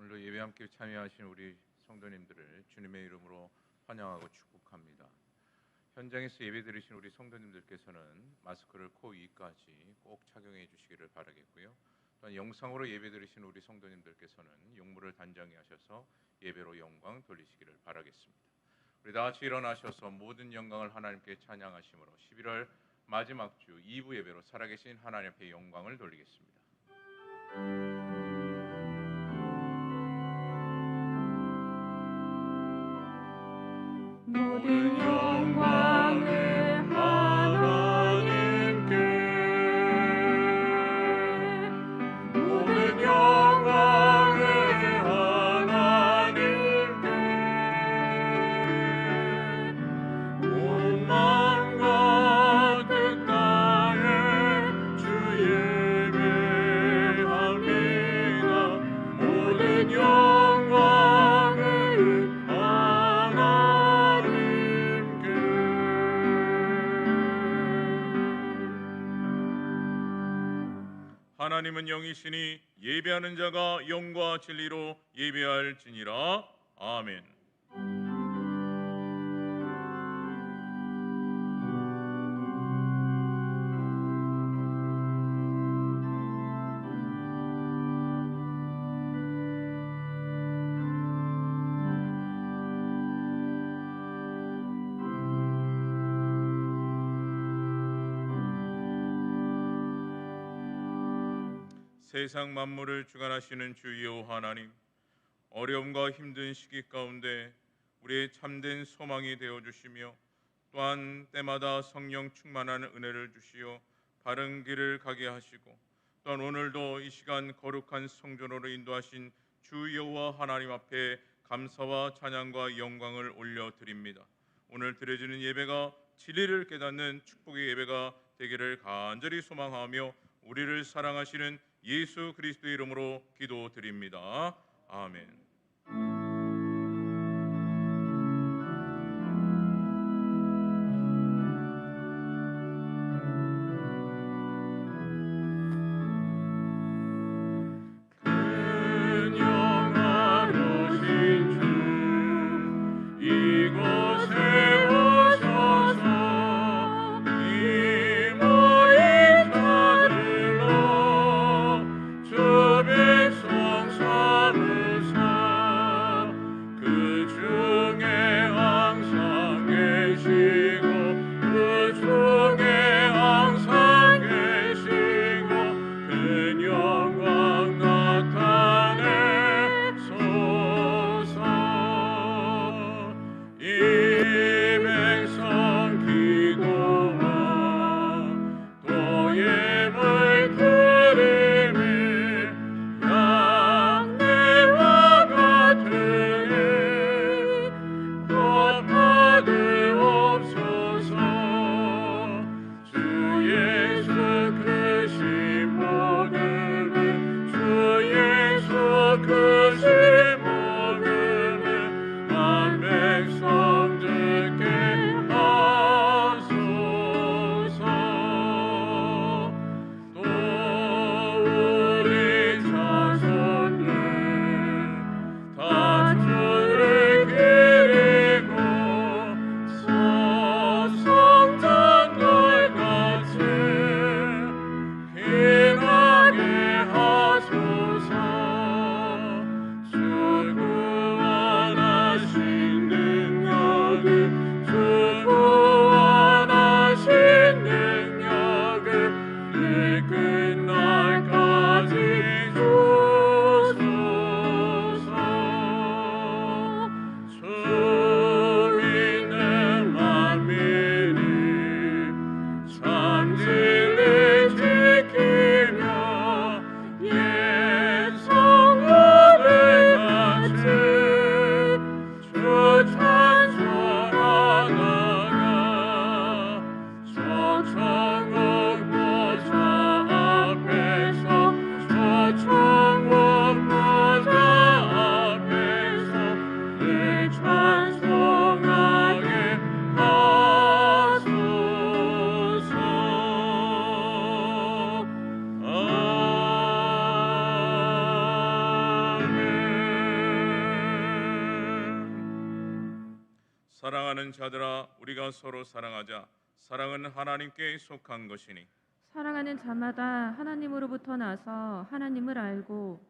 오늘도 예배 함께 참여하신 우리 성도님들을 주님의 이름으로 환영하고 축복합니다. 현장에서 예배 드리신 우리 성도님들께서는 마스크를 코 위까지 꼭 착용해 주시기를 바라겠고요. 또한 영상으로 예배 드리신 우리 성도님들께서는 용물을 단장히 하셔서 예배로 영광 돌리시기를 바라겠습니다. 우리 다 같이 일어나셔서 모든 영광을 하나님께 찬양하심으로 11월 마지막 주 2부 예배로 살아계신 하나님 앞에 영광을 돌리겠습니다. 모든 영광을 하나님께, 모든 영광을 하나님께, 온 마음과 뜻 다해 주 예배합니다. 모든 영광을 하나님은 영이시니 예배하는 자가 영과 진리로 예배할지니라. 아멘. 세상 만물을 주관하시는 주 여호와 하나님, 어려움과 힘든 시기 가운데 우리의 참된 소망이 되어주시며 또한 때마다 성령 충만한 은혜를 주시어 바른 길을 가게 하시고 또한 오늘도 이 시간 거룩한 성전으로 인도하신 주 여호와 하나님 앞에 감사와 찬양과 영광을 올려드립니다. 오늘 드려지는 예배가 진리를 깨닫는 축복의 예배가 되기를 간절히 소망하며 우리를 사랑하시는 예수 그리스도의 이름으로 기도드립니다. 아멘. 사랑하는 자들아 우리가 서로 사랑하자. 사랑은 하나님께 속한 것이니 사랑하는 자마다 하나님으로부터 나서 하나님을 알고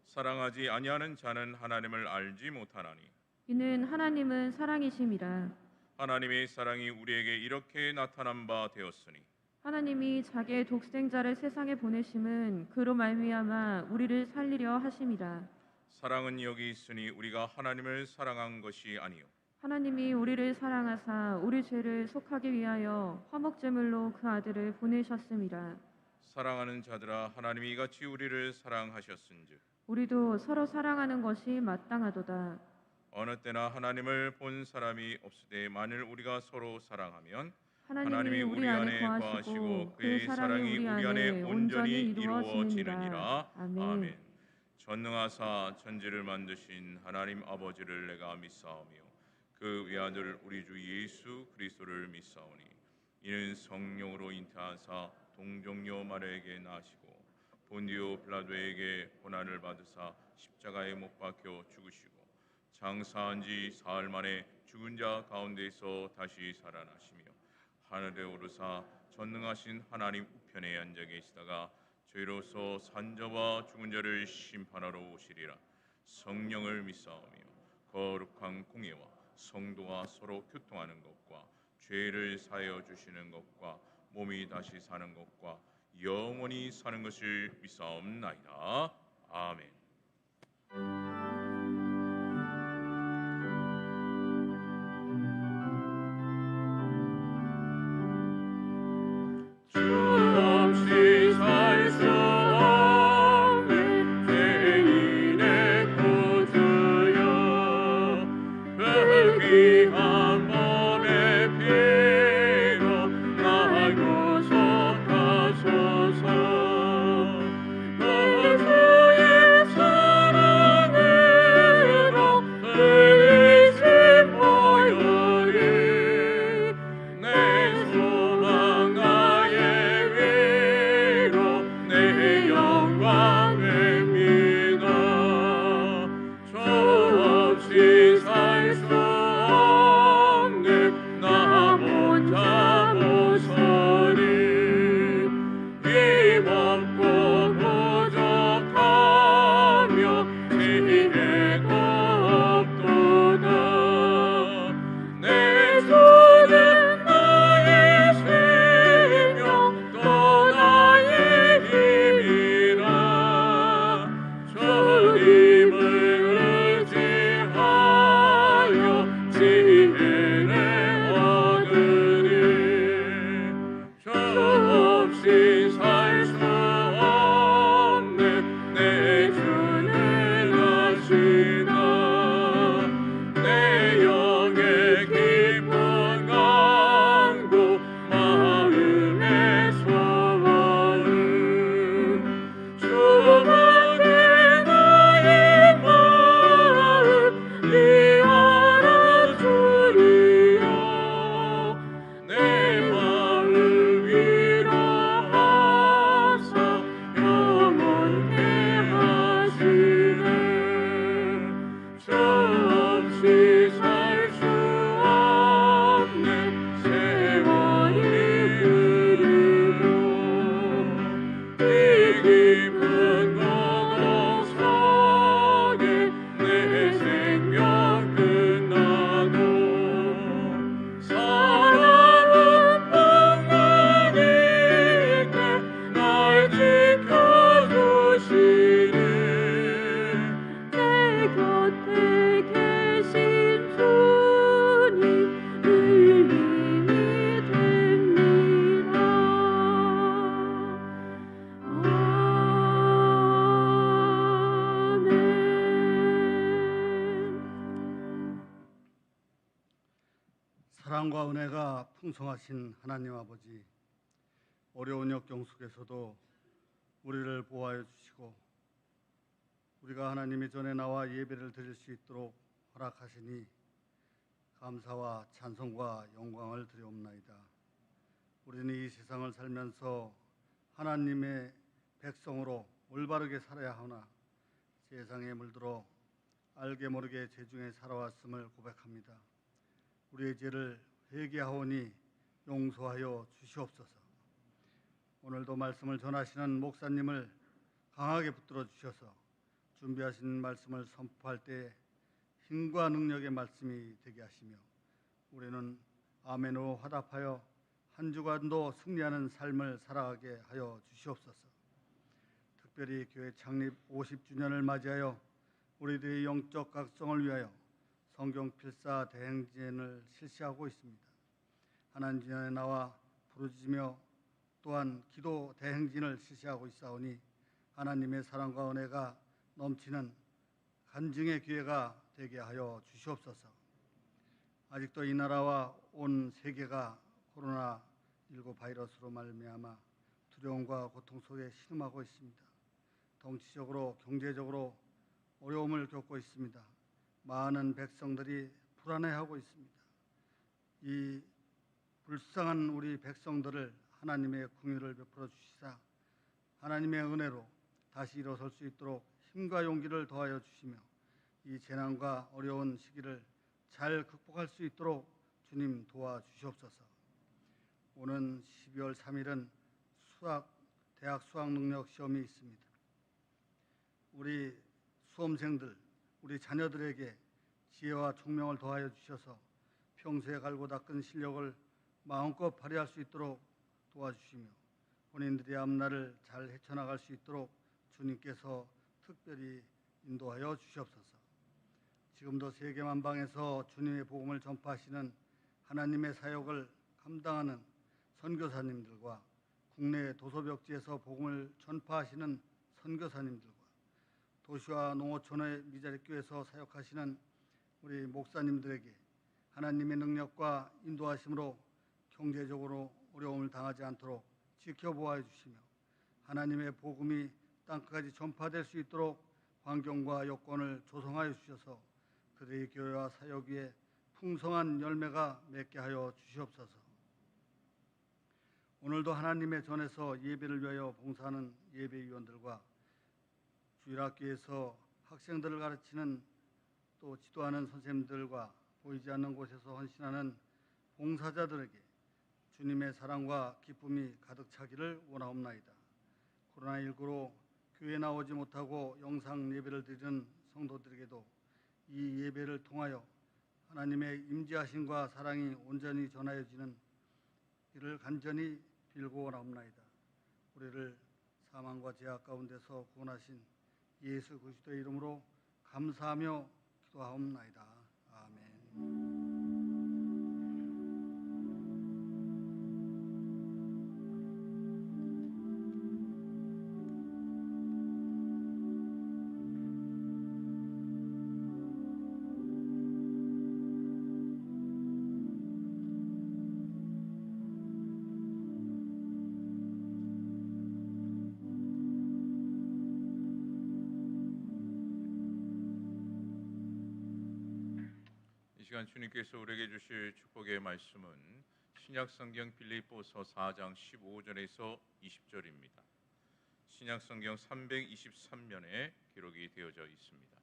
사랑하지 아니하는 자는 하나님을 알지 못하나니 이는 하나님은 사랑이심이라. 하나님의 사랑이 우리에게 이렇게 나타난 바 되었으니 하나님이 자기의 독생자를 세상에 보내심은 그로 말미암아 우리를 살리려 하심이라. 사랑은 여기 있으니 우리가 하나님을 사랑한 것이 아니요 하나님이 우리를 사랑하사 우리 죄를 속하기 위하여 화목제물로 그 아들을 보내셨음이라. 사랑하는 자들아 하나님이 이같이 우리를 사랑하셨은즉 우리도 서로 사랑하는 것이 마땅하도다. 어느 때나 하나님을 본 사람이 없으되 만일 우리가 서로 사랑하면 하나님이 우리 안에 거하시고 그의 사랑이 우리 안에 온전히 이루어지느니라. 아멘. 전능하사 천지를 만드신 하나님 아버지를 내가 믿사오며 그 외아들 우리 주 예수 그리스도를 믿사오니 이는 성령으로 잉태하사 동정녀 마리아에게 나시고 본디오 빌라도에게 고난을 받으사 십자가에 못 박혀 죽으시고 장사한 지 사흘 만에 죽은 자 가운데서 다시 살아나시며 하늘에 오르사 전능하신 하나님 우편에 앉아 계시다가 저희로서 산자와 죽은 자를 심판하러 오시리라. 성령을 믿사오며 거룩한 공예와 성도가 서로 교통하는 것과 죄를 사하여 주시는 것과 몸이 다시 사는 것과 영원히 사는 것을 믿사옵나이다. 아멘. 주 없이 살 수 없는 죄인의 구주여 그 귀한 몸의 피로 날 구속하소서. 그 주의 사랑으로 흘리신 보혈이 내 소망 나의 위로 내 영광입니다. 주 없이 살 수 없는 나 혼자 모서리 힘없고 부족하며 지혜가 없도다. 내 주는 나의 생명 또 나의 힘이라. 주님을 의지하여 지혜를 얻으리. 주 없이 살 수 없는 내 주는 아시나. 내 영의 깊은 강구 마음의 소원은 주만의 나의 마음 이 알아주리요. 내 마음 위로하사 영원케 하시네. 주 없이 살 수 없는 세월이 흐르고 이 깊은 고독 속에 내 생명 끝나도 사랑은 평안히 있게 날 지켜주시네. 내 곁에 계신 주님 의심이 됩니다. 아멘. 사랑과 은혜가 풍성하신 하나님 아버지, 어려운 역경 속에서도 우리를 보호하여 주시고 우리가 하나님의 전에 나와 예배를 드릴 수 있도록 허락하시니 감사와 찬송과 영광을 드리옵나이다. 우리는 이 세상을 살면서 하나님의 백성으로 올바르게 살아야 하나 세상에 물들어 알게 모르게 죄 중에 살아왔음을 고백합니다. 우리의 죄를 회개하오니 용서하여 주시옵소서. 오늘도 말씀을 전하시는 목사님을 강하게 붙들어 주셔서 준비하신 말씀을 선포할 때 힘과 능력의 말씀이 되게 하시며 우리는 아멘으로 화답하여 한 주간도 승리하는 삶을 살아가게 하여 주시옵소서. 특별히 교회 창립 50주년을 맞이하여 우리들의 영적 각성을 위하여 성경 필사 대행진을 실시하고 있습니다. 하나님의 나와 부르짖으며 또한 기도 대행진을 실시하고 있사오니 하나님의 사랑과 은혜가 넘치는 간증의 기회가 되게 하여 주시옵소서. 아직도 이 나라와 온 세계가 코로나19 바이러스로 말미암아 두려움과 고통 속에 신음하고 있습니다. 정치적으로 경제적으로 어려움을 겪고 있습니다. 많은 백성들이 불안해하고 있습니다. 이 불쌍한 우리 백성들을 하나님의 긍휼을 베풀어 주시사 하나님의 은혜로 다시 일어설 수 있도록 힘과 용기를 더하여 주시며 이 재난과 어려운 시기를 잘 극복할 수 있도록 주님 도와주시옵소서. 오는 12월 3일은 대학 수학능력 시험이 있습니다. 우리 수험생들, 우리 자녀들에게 지혜와 총명을 더하여 주셔서 평소에 갈고 닦은 실력을 마음껏 발휘할 수 있도록 도와주시며 본인들의 앞날을 잘 헤쳐나갈 수 있도록 주님께서 특별히 인도하여 주시옵소서. 지금도 세계 만방에서 주님의 복음을 전파하시는 하나님의 사역을 감당하는 선교사님들과 국내 도서벽지에서 복음을 전파하시는 선교사님들과 도시와 농어촌의 미자립교회에서 사역하시는 우리 목사님들에게 하나님의 능력과 인도하심으로 경제적으로 어려움을 당하지 않도록 지켜보아 주시며 하나님의 복음이 땅까지 전파될 수 있도록 환경과 여건을 조성하여 주셔서 그들의 교회와 사역 위에 풍성한 열매가 맺게 하여 주시옵소서. 오늘도 하나님의 전에서 예배를 위하여 봉사하는 예배위원들과 주일학교에서 학생들을 가르치는 또 지도하는 선생님들과 보이지 않는 곳에서 헌신하는 봉사자들에게 주님의 사랑과 기쁨이 가득 차기를 원하옵나이다. 코로나19로 교회에 나오지 못하고 영상 예배를 드리는 성도들에게도 이 예배를 통하여 하나님의 임재하심과 사랑이 온전히 전하여지는 이를 간절히 빌고 원하옵나이다. 우리를 사망과 죄악 가운데서 구원하신 예수 그리스도의 이름으로 감사하며 기도하옵나이다. 아멘. 이 시간 주님께서 우리에게 주실 축복의 말씀은 신약성경 빌립보서 4장 15절에서 20절입니다. 신약성경 323면에 기록이 되어져 있습니다.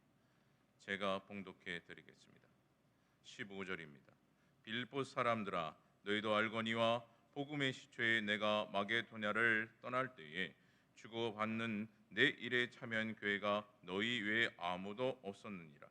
제가 봉독해 드리겠습니다. 15절입니다. 빌립보 사람들아, 너희도 알거니와 복음의 시초에 내가 마게도냐를 떠날 때에 주고받는 내 일에 참여한 교회가 너희 외에 아무도 없었느니라.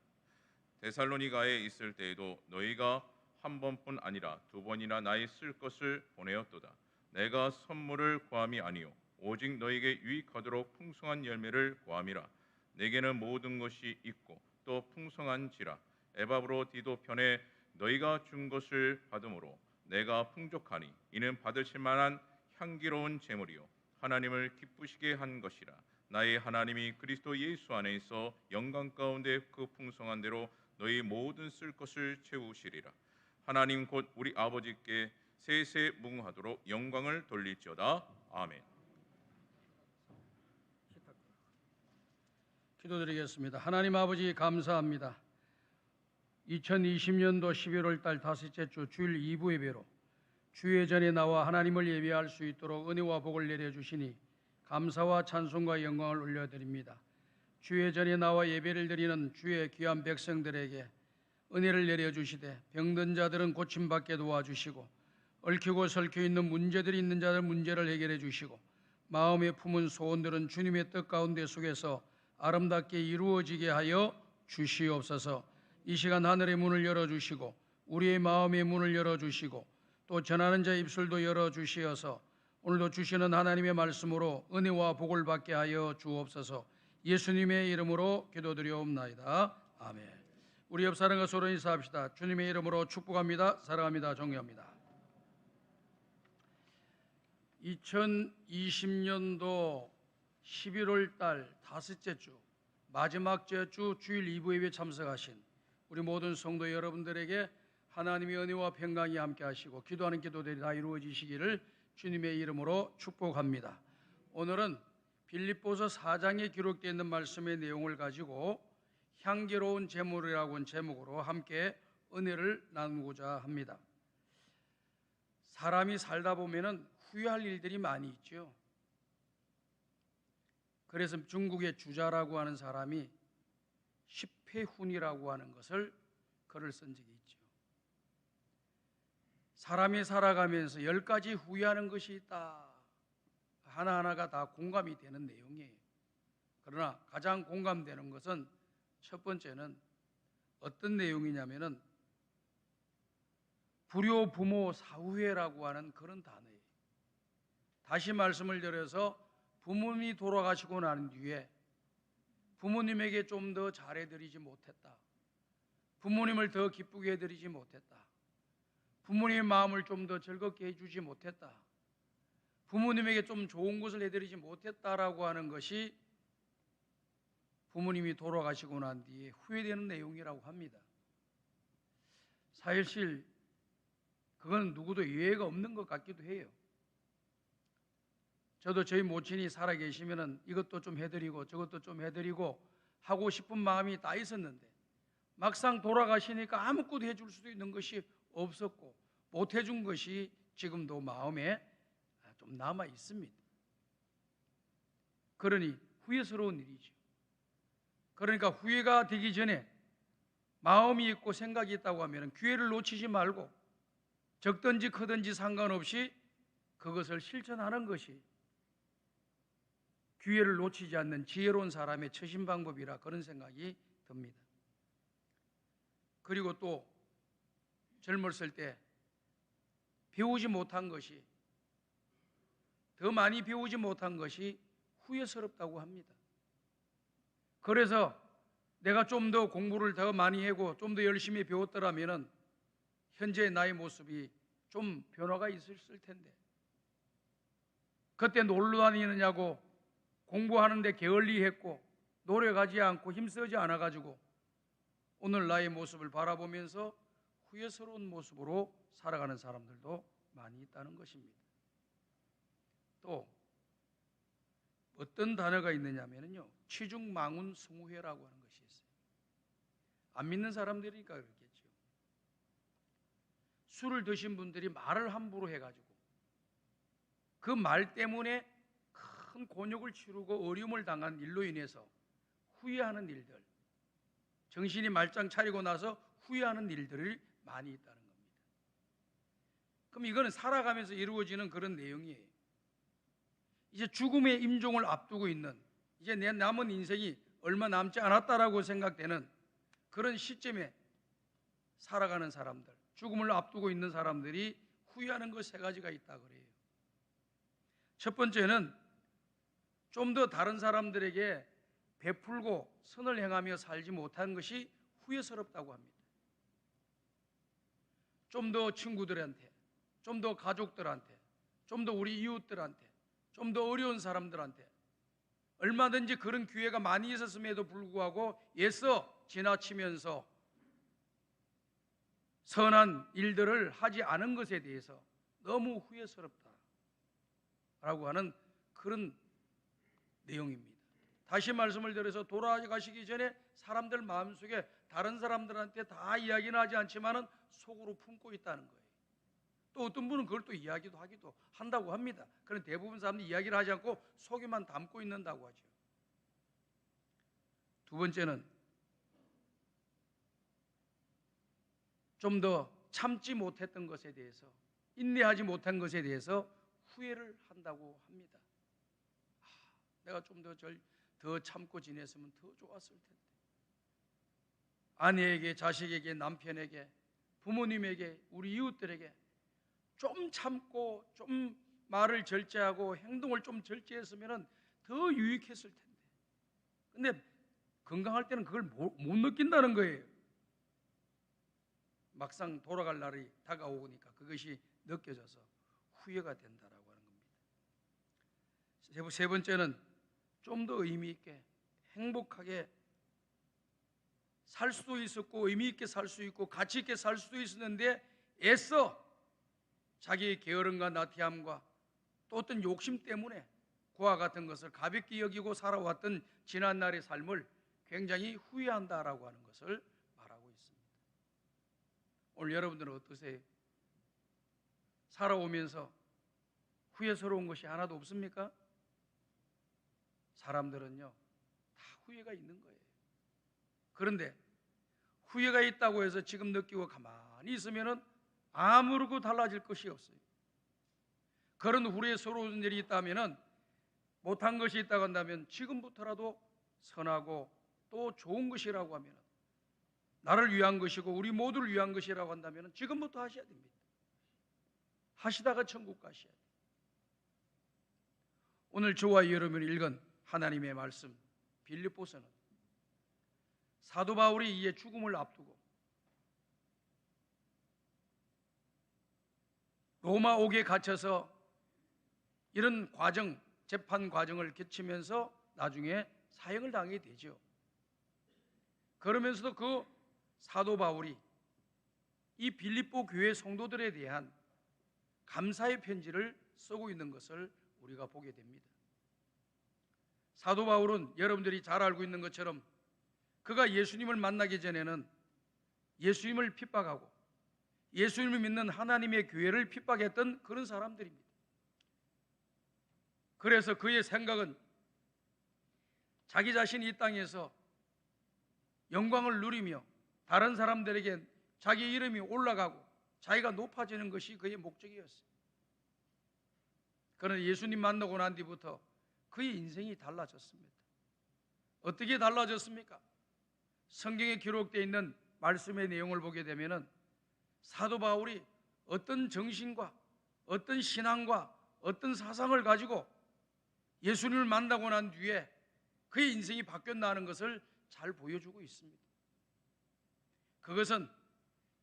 데살로니가에 있을 때에도 너희가 한 번뿐 아니라 두 번이나 나의 쓸 것을 보내었도다. 내가 선물을 구함이 아니요 오직 너희에게 유익하도록 풍성한 열매를 구함이라. 내게는 모든 것이 있고 또 풍성한지라. 에바브로디도 편에 너희가 준 것을 받음으로 내가 풍족하니 이는 받으실 만한 향기로운 제물이요 하나님을 기쁘시게 한 것이라. 나의 하나님이 그리스도 예수 안에 있어 영광 가운데 그 풍성한 대로 너희 모든 쓸 것을 채우시리라. 하나님 곧 우리 아버지께 세세 무궁하도록 영광을 돌릴지어다. 아멘. 기도드리겠습니다. 하나님 아버지 감사합니다. 2020년도 11월 달 다섯째 주 주일 2부 예배로 주의 전에 나와 하나님을 예배할 수 있도록 은혜와 복을 내려주시니 감사와 찬송과 영광을 올려드립니다. 주의 전에 나와 예배를 드리는 주의 귀한 백성들에게 은혜를 내려주시되 병든 자들은 고침받게 도와주시고 얽히고 설켜 있는 문제들이 있는 자들 문제를 해결해 주시고 마음에 품은 소원들은 주님의 뜻 가운데 속에서 아름답게 이루어지게 하여 주시옵소서. 이 시간 하늘의 문을 열어주시고 우리의 마음의 문을 열어주시고 또 전하는 자의 입술도 열어주시어서 오늘도 주시는 하나님의 말씀으로 은혜와 복을 받게 하여 주옵소서. 예수님의 이름으로 기도드리옵나이다. 아멘. 우리 옆 사람과 서로 인사합시다. 주님의 이름으로 축복합니다. 사랑합니다. 존경합니다. 2020년도 11월 달 다섯째 주 마지막 주 주일 2부 예배에 참석하신 우리 모든 성도 여러분들에게 하나님의 은혜와 평강이 함께 하시고 기도하는 기도들이 다 이루어지시기를 주님의 이름으로 축복합니다. 오늘은 빌립보서 4장에 기록되어 있는 말씀의 내용을 가지고 향기로운 제물이라고 하는 제목으로 함께 은혜를 나누고자 합니다. 사람이 살다 보면은 후회할 일들이 많이 있죠. 그래서 중국의 주자라고 하는 사람이 10회훈이라고 하는 것을 글을 쓴 적이 있죠. 사람이 살아가면서 10가지 후회하는 것이 있다. 하나하나가 다 공감이 되는 내용이에요. 그러나 가장 공감되는 것은 첫 번째는 어떤 내용이냐면은 불효 부모 사후회라고 하는 그런 단어예요. 다시 말씀을 드려서 부모님이 돌아가시고 난 뒤에 부모님에게 좀 더 잘해드리지 못했다. 부모님을 더 기쁘게 해드리지 못했다. 부모님의 마음을 좀 더 즐겁게 해주지 못했다. 부모님에게 좀 좋은 것을 해드리지 못했다라고 하는 것이 부모님이 돌아가시고 난 뒤에 후회되는 내용이라고 합니다. 사실 그건 누구도 예외가 없는 것 같기도 해요. 저도 저희 모친이 살아 계시면은 이것도 좀 해드리고 저것도 좀 해드리고 하고 싶은 마음이 다 있었는데 막상 돌아가시니까 아무것도 해줄 수도 있는 것이 없었고 못 해준 것이 지금도 마음에 좀 남아 있습니다. 그러니 후회스러운 일이죠. 그러니까 후회가 되기 전에 마음이 있고 생각이 있다고 하면 기회를 놓치지 말고 적든지 크든지 상관없이 그것을 실천하는 것이 기회를 놓치지 않는 지혜로운 사람의 처신 방법이라 그런 생각이 듭니다. 그리고 또 젊었을 때 배우지 못한 것이 더 많이 배우지 못한 것이 후회스럽다고 합니다. 그래서 내가 좀 더 공부를 더 많이 하고 좀 더 열심히 배웠더라면 현재 나의 모습이 좀 변화가 있었을 텐데 그때 놀러 다니느냐고 공부하는데 게을리했고 노력하지 않고 힘쓰지 않아가지고 오늘 나의 모습을 바라보면서 후회스러운 모습으로 살아가는 사람들도 많이 있다는 것입니다. 또 어떤 단어가 있느냐면요 취중망운 승후회라고 하는 것이 있어요. 안 믿는 사람들이니까 그렇겠죠. 술을 드신 분들이 말을 함부로 해가지고 그 말 때문에 큰 곤욕을 치르고 어려움을 당한 일로 인해서 후회하는 일들, 정신이 말짱 차리고 나서 후회하는 일들이 많이 있다는 겁니다. 그럼 이거는 살아가면서 이루어지는 그런 내용이에요. 이제 죽음의 임종을 앞두고 있는 이제 내 남은 인생이 얼마 남지 않았다라고 생각되는 그런 시점에 살아가는 사람들, 죽음을 앞두고 있는 사람들이 후회하는 것 세 가지가 있다 그래요. 첫 번째는 좀 더 다른 사람들에게 베풀고 선을 행하며 살지 못한 것이 후회스럽다고 합니다. 좀 더 친구들한테, 좀 더 가족들한테, 좀 더 우리 이웃들한테, 좀 더 어려운 사람들한테 얼마든지 그런 기회가 많이 있었음에도 불구하고 애써 지나치면서 선한 일들을 하지 않은 것에 대해서 너무 후회스럽다라고 하는 그런 내용입니다. 다시 말씀을 드려서 돌아가시기 전에 사람들 마음속에 다른 사람들한테 다 이야기는 하지 않지만은 속으로 품고 있다는 거예요. 또 어떤 분은 그걸 또 이야기도 하기도 한다고 합니다. 그런데 대부분 사람들이 이야기를 하지 않고 속에만 담고 있는다고 하죠. 두 번째는 좀 더 참지 못했던 것에 대해서, 인내하지 못한 것에 대해서 후회를 한다고 합니다. 내가 좀 더 참고 지냈으면 더 좋았을 텐데. 아내에게, 자식에게, 남편에게, 부모님에게, 우리 이웃들에게 좀 참고 좀 말을 절제하고 행동을 좀 절제했으면 더 유익했을 텐데. 근데 건강할 때는 그걸 못 느낀다는 거예요. 막상 돌아갈 날이 다가오니까 그것이 느껴져서 후회가 된다라고 하는 겁니다. 세 번째는 좀 더 의미 있게 행복하게 살 수도 있었고, 의미 있게 살 수 있고, 가치 있게 살 수도 있었는데 애써 자기의 게으름과 나태함과 또 어떤 욕심 때문에 그와 같은 것을 가볍게 여기고 살아왔던 지난날의 삶을 굉장히 후회한다라고 하는 것을 말하고 있습니다. 오늘 여러분들은 어떠세요? 살아오면서 후회스러운 것이 하나도 없습니까? 사람들은요, 다 후회가 있는 거예요. 그런데 후회가 있다고 해서 지금 느끼고 가만히 있으면 아무렇고 달라질 것이 없어요. 그런 후회스러운 일이 있다면, 못한 것이 있다고 한다면 지금부터라도 선하고 또 좋은 것이라고 하면, 나를 위한 것이고 우리 모두를 위한 것이라고 한다면 지금부터 하셔야 됩니다. 하시다가 천국 가셔야 돼요. 오늘 저와 여러분이 읽은 하나님의 말씀 빌립보서는 사도 바울이 이에 죽음을 앞두고 로마 옥에 갇혀서 이런 과정, 재판 과정을 거치면서 나중에 사형을 당하게 되죠. 그러면서도 그 사도 바울이 이 빌립보 교회 성도들에 대한 감사의 편지를 쓰고 있는 것을 우리가 보게 됩니다. 사도 바울은 여러분들이 잘 알고 있는 것처럼 그가 예수님을 만나기 전에는 예수님을 핍박하고 예수님을 믿는 하나님의 교회를 핍박했던 그런 사람들입니다. 그래서 그의 생각은 자기 자신이 이 땅에서 영광을 누리며 다른 사람들에게 자기 이름이 올라가고 자기가 높아지는 것이 그의 목적이었어요. 그러나 예수님 만나고 난 뒤부터 그의 인생이 달라졌습니다. 어떻게 달라졌습니까? 성경에 기록되어 있는 말씀의 내용을 보게 되면 사도 바울이 어떤 정신과 어떤 신앙과 어떤 사상을 가지고 예수님을 만나고 난 뒤에 그의 인생이 바뀌었다는 것을 잘 보여주고 있습니다. 그것은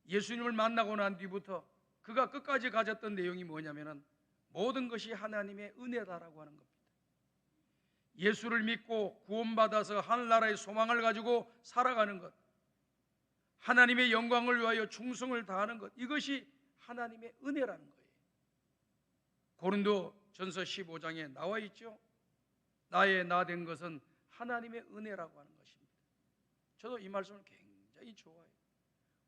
예수님을 만나고 난 뒤부터 그가 끝까지 가졌던 내용이 뭐냐면 모든 것이 하나님의 은혜다라고 하는 겁니다. 예수를 믿고 구원받아서 하늘나라의 소망을 가지고 살아가는 것, 하나님의 영광을 위하여 충성을 다하는 것, 이것이 하나님의 은혜라는 거예요. 고린도전서 15장에 나와 있죠. 나의 나 된 것은 하나님의 은혜라고 하는 것입니다. 저도 이 말씀을 굉장히 좋아해요.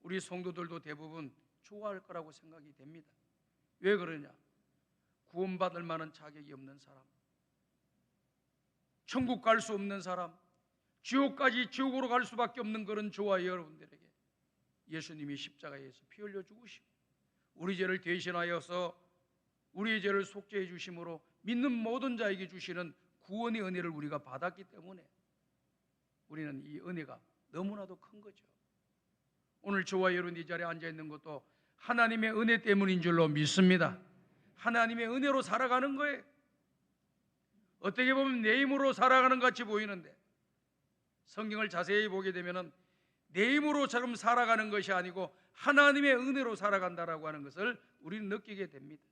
우리 성도들도 대부분 좋아할 거라고 생각이 됩니다. 왜 그러냐? 구원받을 만한 자격이 없는 사람, 천국 갈 수 없는 사람, 지옥으로 갈 수밖에 없는 그런 저와 여러분들에게 예수님이 십자가에서 피 흘려 죽으시고 우리 죄를 대신하여서 우리의 죄를 속죄해 주심으로 믿는 모든 자에게 주시는 구원의 은혜를 우리가 받았기 때문에 우리는 이 은혜가 너무나도 큰 거죠. 오늘 저와 여러분 이 자리에 앉아 있는 것도 하나님의 은혜 때문인 줄로 믿습니다. 하나님의 은혜로 살아가는 거예요. 어떻게 보면 내 힘으로 살아가는 것 같이 보이는데 성경을 자세히 보게 되면 내 힘으로처럼 살아가는 것이 아니고 하나님의 은혜로 살아간다라고 하는 것을 우리는 느끼게 됩니다.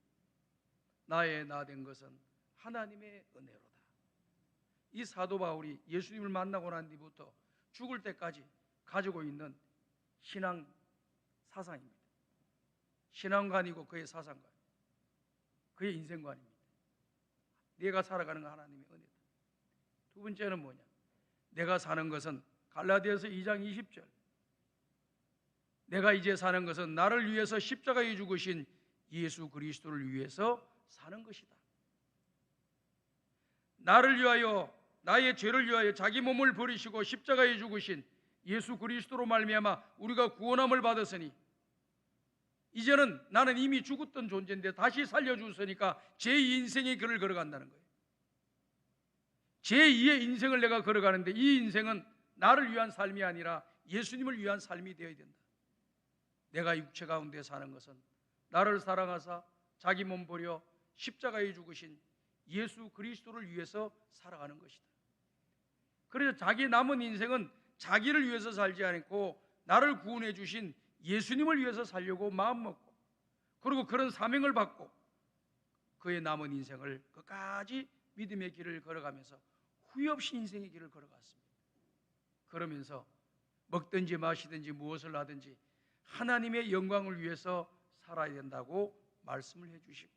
나의 나 된 것은 하나님의 은혜로다. 이 사도 바울이 예수님을 만나고 난 뒤부터 죽을 때까지 가지고 있는 신앙 사상입니다. 신앙관이고 그의 사상관, 그의 인생관입니다. 내가 살아가는 건 하나님의 은혜다. 두 번째는 뭐냐? 내가 사는 것은 갈라디아서 2장 20절, 내가 이제 사는 것은 나를 위해서 십자가에 죽으신 예수 그리스도를 위해서 사는 것이다. 나를 위하여, 나의 죄를 위하여 자기 몸을 버리시고 십자가에 죽으신 예수 그리스도로 말미암아 우리가 구원함을 받았으니 이제는 나는 이미 죽었던 존재인데 다시 살려주셨으니까 제2인생의 길을 걸어간다는 거예요. 제2의 인생을 내가 걸어가는데 이 인생은 나를 위한 삶이 아니라 예수님을 위한 삶이 되어야 된다. 내가 육체 가운데 사는 것은 나를 사랑하사 자기 몸 버려 십자가에 죽으신 예수 그리스도를 위해서 살아가는 것이다. 그래서 자기 남은 인생은 자기를 위해서 살지 않고 나를 구원해 주신 예수님을 위해서 살려고 마음먹고, 그리고 그런 사명을 받고 그의 남은 인생을 끝까지 믿음의 길을 걸어가면서 후회 없이 인생의 길을 걸어갔습니다. 그러면서 먹든지 마시든지 무엇을 하든지 하나님의 영광을 위해서 살아야 된다고 말씀을 해주시고,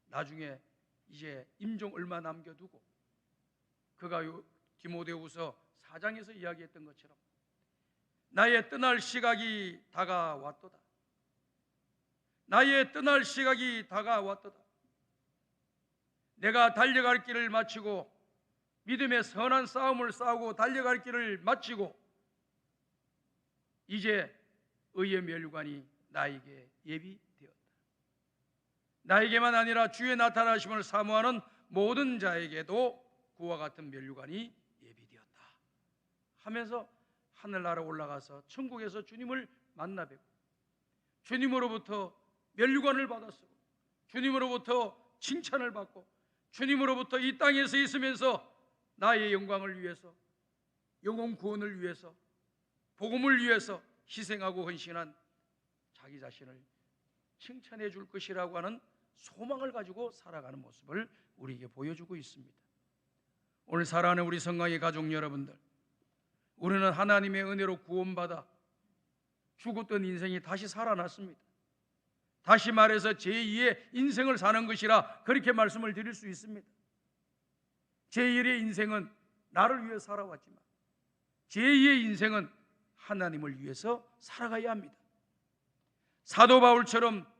나중에 이제 임종 얼마 남겨두고 그가 디모데후서 4장에서 이야기했던 것처럼 나의 떠날 시각이 다가왔도다. 나의 떠날 시각이 다가왔도다. 내가 달려갈 길을 마치고 믿음의 선한 싸움을 싸우고 달려갈 길을 마치고 이제 의의 멸관이 나에게 예비되었다. 나에게만 아니라 주의 나타나심을 사모하는 모든 자에게도 그와 같은 멸관이 예비되었다 하면서 하늘나라 올라가서 천국에서 주님을 만나 뵙고 주님으로부터 멸관을 받았고 주님으로부터 칭찬을 받고 주님으로부터 이 땅에서 있으면서 나의 영광을 위해서, 영혼 구원을 위해서, 복음을 위해서 희생하고 헌신한 자기 자신을 칭찬해 줄 것이라고 하는 소망을 가지고 살아가는 모습을 우리에게 보여주고 있습니다. 오늘 사랑하는 우리 성강의 가족 여러분들, 우리는 하나님의 은혜로 구원받아 죽었던 인생이 다시 살아났습니다. 다시 말해서 제2의 인생을 사는 것이라 그렇게 말씀을 드릴 수 있습니다. 제1의 인생은 나를 위해 살아왔지만 제2의 인생은 하나님을 위해서 살아가야 합니다. 사도 바울처럼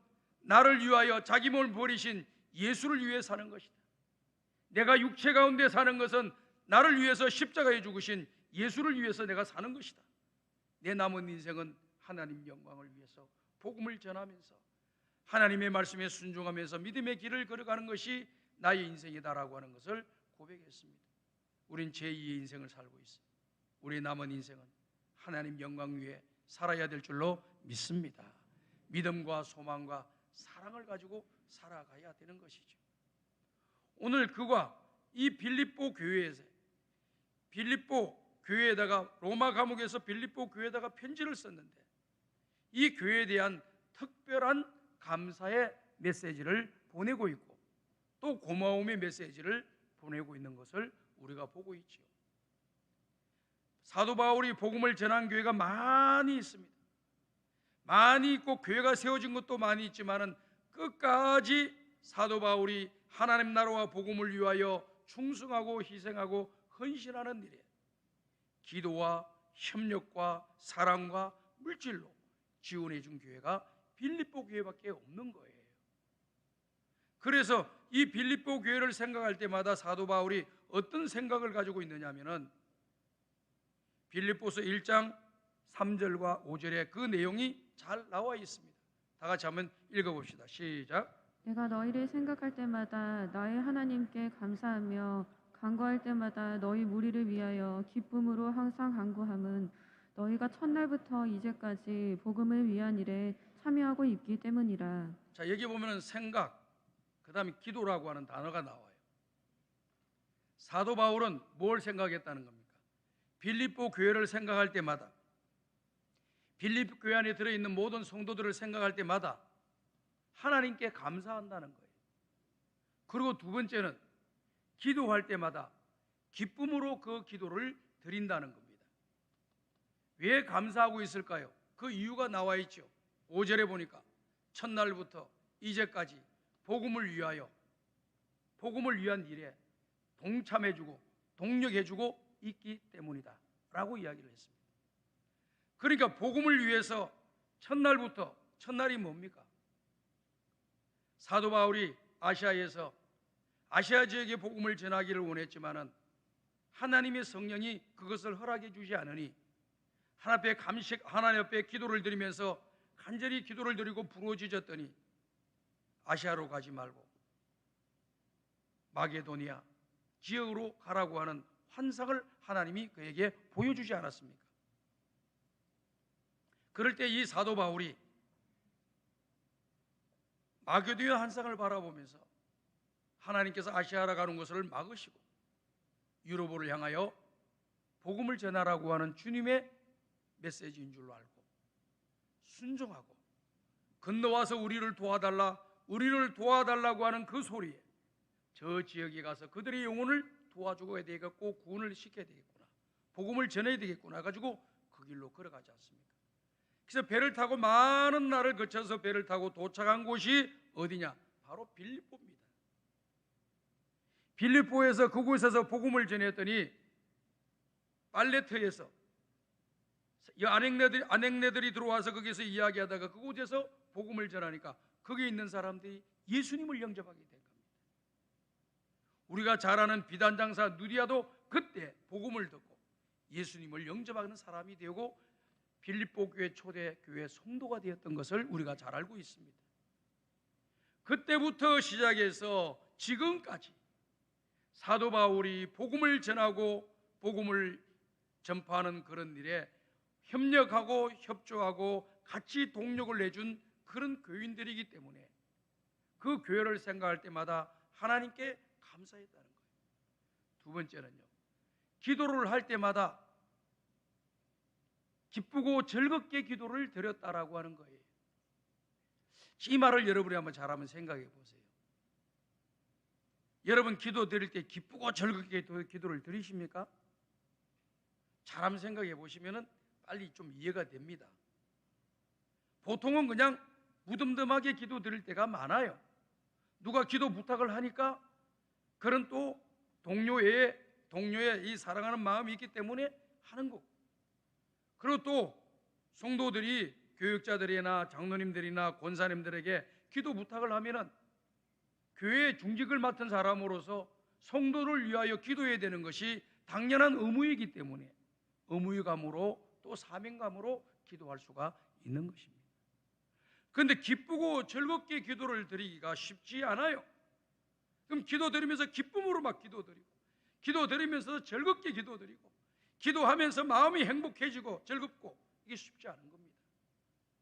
나를 위하여 자기 몸을 버리신 예수를 위해 사는 것이다. 내가 육체 가운데 사는 것은 나를 위해서 십자가에 죽으신 예수를 위해서 내가 사는 것이다. 내 남은 인생은 하나님 영광을 위해서 복음을 전하면서 하나님의 말씀에 순종하면서 믿음의 길을 걸어가는 것이 나의 인생이다라고 하는 것을 고백했습니다. 우린 제2의 인생을 살고 있습니다. 우리의 남은 인생은 하나님 영광 위에 살아야 될 줄로 믿습니다. 믿음과 소망과 사랑을 가지고 살아가야 되는 것이죠. 오늘 그가 이 빌립보 교회에다가 로마 감옥에서 빌립보 교회에다가 편지를 썼는데 이 교회에 대한 특별한 감사의 메시지를 보내고 있고 또 고마움의 메시지를 보내고 있는 것을 우리가 보고 있죠. 사도 바울이 복음을 전한 교회가 많이 있습니다. 많이 있고 교회가 세워진 것도 많이 있지만은 끝까지 사도 바울이 하나님 나라와 복음을 위하여 충성하고 희생하고 헌신하는 일에 기도와 협력과 사랑과 물질로 지원해 준 교회가 빌립보 교회밖에 없는 거예요. 그래서 이 빌립보 교회를 생각할 때마다 사도 바울이 어떤 생각을 가지고 있느냐면은 빌립보서 1장 3절과 5절에 그 내용이 잘 나와 있습니다. 다 같이 한번 읽어봅시다. 시작. 내가 너희를 생각할 때마다 나의 하나님께 감사하며 간구할 때마다 너희 무리를 위하여 기쁨으로 항상 간구함은 너희가 첫날부터 이제까지 복음을 위한 일에 참여하고 있기 때문이라. 자, 여기 보면은 생각, 그 다음에 기도라고 하는 단어가 나와요. 사도 바울은 뭘 생각했다는 겁니까? 빌립보 교회를 생각할 때마다, 빌립보 교회 안에 들어있는 모든 성도들을 생각할 때마다 하나님께 감사한다는 거예요. 그리고 두 번째는 기도할 때마다 기쁨으로 그 기도를 드린다는 겁니다. 왜 감사하고 있을까요? 그 이유가 나와 있죠. 5절에 보니까 첫날부터 이제까지 복음을 위하여, 복음을 위한 일에 동참해주고 동력해주고 있기 때문이다 라고 이야기를 했습니다. 그러니까 복음을 위해서 첫날부터, 첫날이 뭡니까? 사도 바울이 아시아에서 아시아 지역에 복음을 전하기를 원했지만은 하나님의 성령이 그것을 허락해 주지 않으니 하나님 앞에 기도를 드리면서 간절히 기도를 드리고 부르짖었더니 아시아로 가지 말고 마게도니아 지역으로 가라고 하는 환상을 하나님이 그에게 보여주지 않았습니까? 그럴 때 이 사도 바울이 마게도니아 환상을 바라보면서 하나님께서 아시아로 가는 것을 막으시고 유로보를 향하여 복음을 전하라고 하는 주님의 메시지인 줄로 알고 순종하고 건너와서 우리를 도와달라고 하는 그 소리에 저 지역에 가서 그들의 영혼을 도와주고 되겠고 구원을 시켜야 되겠구나, 복음을 전해야 되겠구나 해가지고 그 길로 걸어가지 않습니까? 그래서 배를 타고 많은 날을 거쳐서 배를 타고 도착한 곳이 어디냐? 바로 빌립보입니다. 빌립보에서 그곳에서 복음을 전했더니 빨레트에서 아넥네들이 들어와서 거기서 이야기하다가 그곳에서 복음을 전하니까 거기에 있는 사람들이 예수님을 영접하게 된 겁니다. 우리가 잘 아는 비단장사 누디아도 그때 복음을 듣고 예수님을 영접하는 사람이 되고 빌립보 교회 초대 교회 성도가 되었던 것을 우리가 잘 알고 있습니다. 그때부터 시작해서 지금까지 사도 바울이 복음을 전하고 복음을 전파하는 그런 일에 협력하고 협조하고 같이 동력을 내준 그런 교인들이기 때문에 그 교회를 생각할 때마다 하나님께 감사했다는 거예요. 두 번째는요, 기도를 할 때마다 기쁘고 즐겁게 기도를 드렸다라고 하는 거예요. 이 말을 여러분이 한번 잘 한번 생각해 보세요. 여러분 기도 드릴 때 기쁘고 즐겁게 기도를 드리십니까? 잘 한번 생각해 보시면은 빨리 좀 이해가 됩니다. 보통은 그냥 무덤덤하게 기도 드릴 때가 많아요. 누가 기도 부탁을 하니까 그런 또 동료의 이 사랑하는 마음이 있기 때문에 하는 거고, 그리고 또 성도들이 교육자들이나 장로님들이나 권사님들에게 기도 부탁을 하면은 교회의 중직을 맡은 사람으로서 성도를 위하여 기도해야 되는 것이 당연한 의무이기 때문에 의무감으로 또 사명감으로 기도할 수가 있는 것입니다. 그런데 기쁘고 즐겁게 기도를 드리기가 쉽지 않아요. 그럼 기도 드리면서 기쁨으로 막 기도 드리고, 기도 드리면서 즐겁게 기도 드리고, 기도하면서 마음이 행복해지고 즐겁고, 이게 쉽지 않은 겁니다.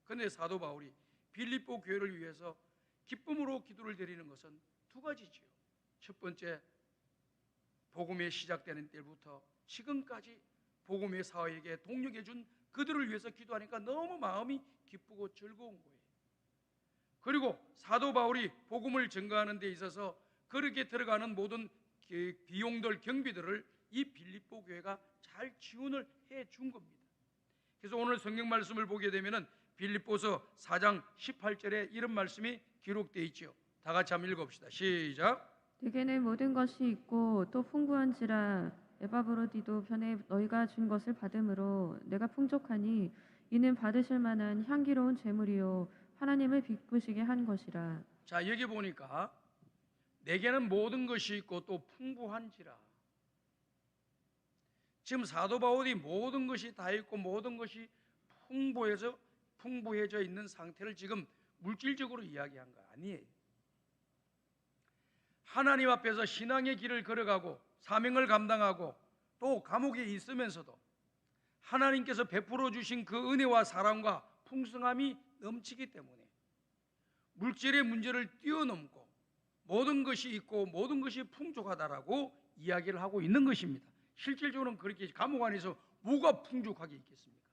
그런데 사도 바울이 빌립보 교회를 위해서 기쁨으로 기도를 드리는 것은 두 가지지요. 첫 번째, 복음이 시작되는 때부터 지금까지 복음의 사회에게 동력해 준 그들을 위해서 기도하니까 너무 마음이 기쁘고 즐거운 거예요. 그리고 사도 바울이 복음을 증거하는 데 있어서 그렇게 들어가는 모든 비용들, 경비들을 이 빌립보 교회가 잘 지원을 해 준 겁니다. 그래서 오늘 성경 말씀을 보게 되면은 빌립보서 4장 18절에 이런 말씀이 기록되어 있죠. 다 같이 한번 읽어봅시다. 시작. 내게는 모든 것이 있고 또 풍부한지라 에바브로디도 편에 너희가 준 것을 받음으로 내가 풍족하니 이는 받으실 만한 향기로운 제물이요 하나님을 기쁘시게 한 것이라. 자, 여기 보니까 내게는 모든 것이 있고 또 풍부한지라. 지금 사도 바울이 모든 것이 다 있고 모든 것이 풍부해져 있는 상태를 지금 물질적으로 이야기한 거 아니에요. 하나님 앞에서 신앙의 길을 걸어가고 사명을 감당하고 또 감옥에 있으면서도 하나님께서 베풀어 주신 그 은혜와 사랑과 풍성함이 넘치기 때문에 물질의 문제를 뛰어넘고 모든 것이 있고 모든 것이 풍족하다라고 이야기를 하고 있는 것입니다. 실질적으로는 그렇게 감옥 안에서 뭐가 풍족하게 있겠습니까?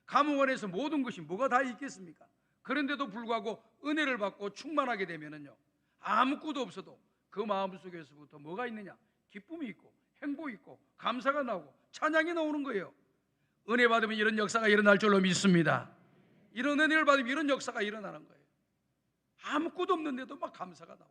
감옥 안에서 모든 것이 뭐가 다 있겠습니까? 그런데도 불구하고 은혜를 받고 충만하게 되면은요, 아무것도 없어도 그 마음속에서부터 뭐가 있느냐? 기쁨이 있고 행복이 있고 감사가 나오고 찬양이 나오는 거예요. 은혜 받으면 이런 역사가 일어날 줄로 믿습니다. 이런 은혜를 받으면 이런 역사가 일어나는 거예요. 아무것도 없는데도 막 감사가 나와.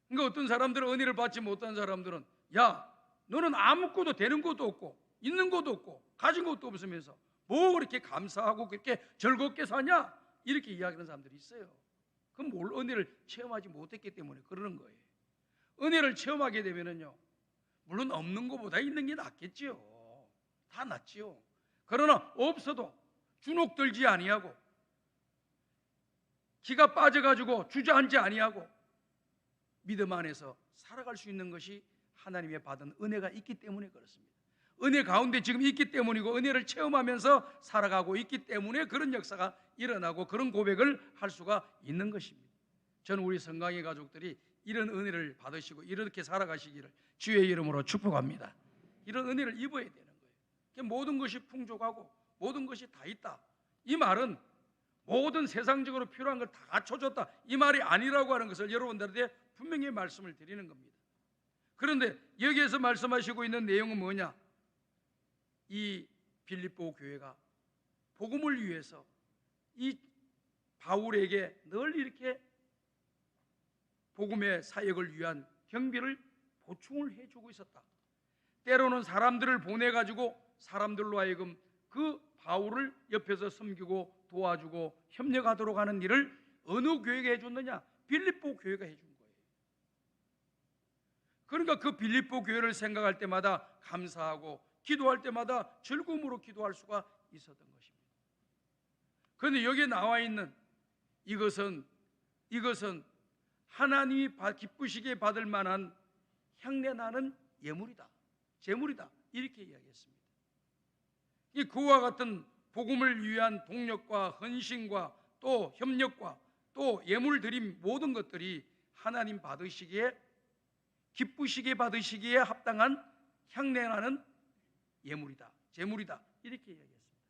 그러니까 어떤 사람들은 은혜를 받지 못한 사람들은 야, 너는 아무것도 되는 것도 없고 있는 것도 없고 가진 것도 없으면서 뭐 그렇게 감사하고 그렇게 즐겁게 사냐? 이렇게 이야기하는 사람들이 있어요. 그럼 뭘 은혜를 체험하지 못했기 때문에 그러는 거예요. 은혜를 체험하게 되면은요, 물론 없는 것보다 있는 게 낫겠지요. 다 낫지요. 그러나 없어도 주눅 들지 아니하고 기가 빠져가지고 주저앉지 아니하고 믿음 안에서 살아갈 수 있는 것이 하나님의 받은 은혜가 있기 때문에 그렇습니다. 은혜 가운데 지금 있기 때문이고 은혜를 체험하면서 살아가고 있기 때문에 그런 역사가 일어나고 그런 고백을 할 수가 있는 것입니다. 저는 우리 성강의 가족들이 이런 은혜를 받으시고 이렇게 살아가시기를 주의 이름으로 축복합니다. 이런 은혜를 입어야 되는 거예요. 모든 것이 풍족하고 모든 것이 다 있다. 이 말은 모든 세상적으로 필요한 걸 다 갖춰줬다, 이 말이 아니라고 하는 것을 여러분들한테 분명히 말씀을 드리는 겁니다. 그런데 여기에서 말씀하시고 있는 내용은 뭐냐? 이 빌립보 교회가 복음을 위해서 이 바울에게 늘 이렇게 복음의 사역을 위한 경비를 보충을 해주고 있었다. 때로는 사람들을 보내가지고 사람들로 하여금 그 바울을 옆에서 섬기고 도와주고 협력하도록 하는 일을 어느 교회가 해줬느냐? 빌립보 교회가 해준 거예요. 그러니까 그 빌립보 교회를 생각할 때마다 감사하고 기도할 때마다 즐거움으로 기도할 수가 있었던 것입니다. 그런데 여기에 나와 있는 이것은 하나님이 기쁘시게 받을 만한 향내나는 예물이다, 제물이다, 이렇게 이야기했습니다. 이 그와 같은 복음을 위한 동력과 헌신과 또 협력과 또 예물 드림 모든 것들이 하나님 받으시기에 기쁘시게 받으시기에 합당한 향내나는 예물이다, 제물이다, 이렇게 이야기했습니다.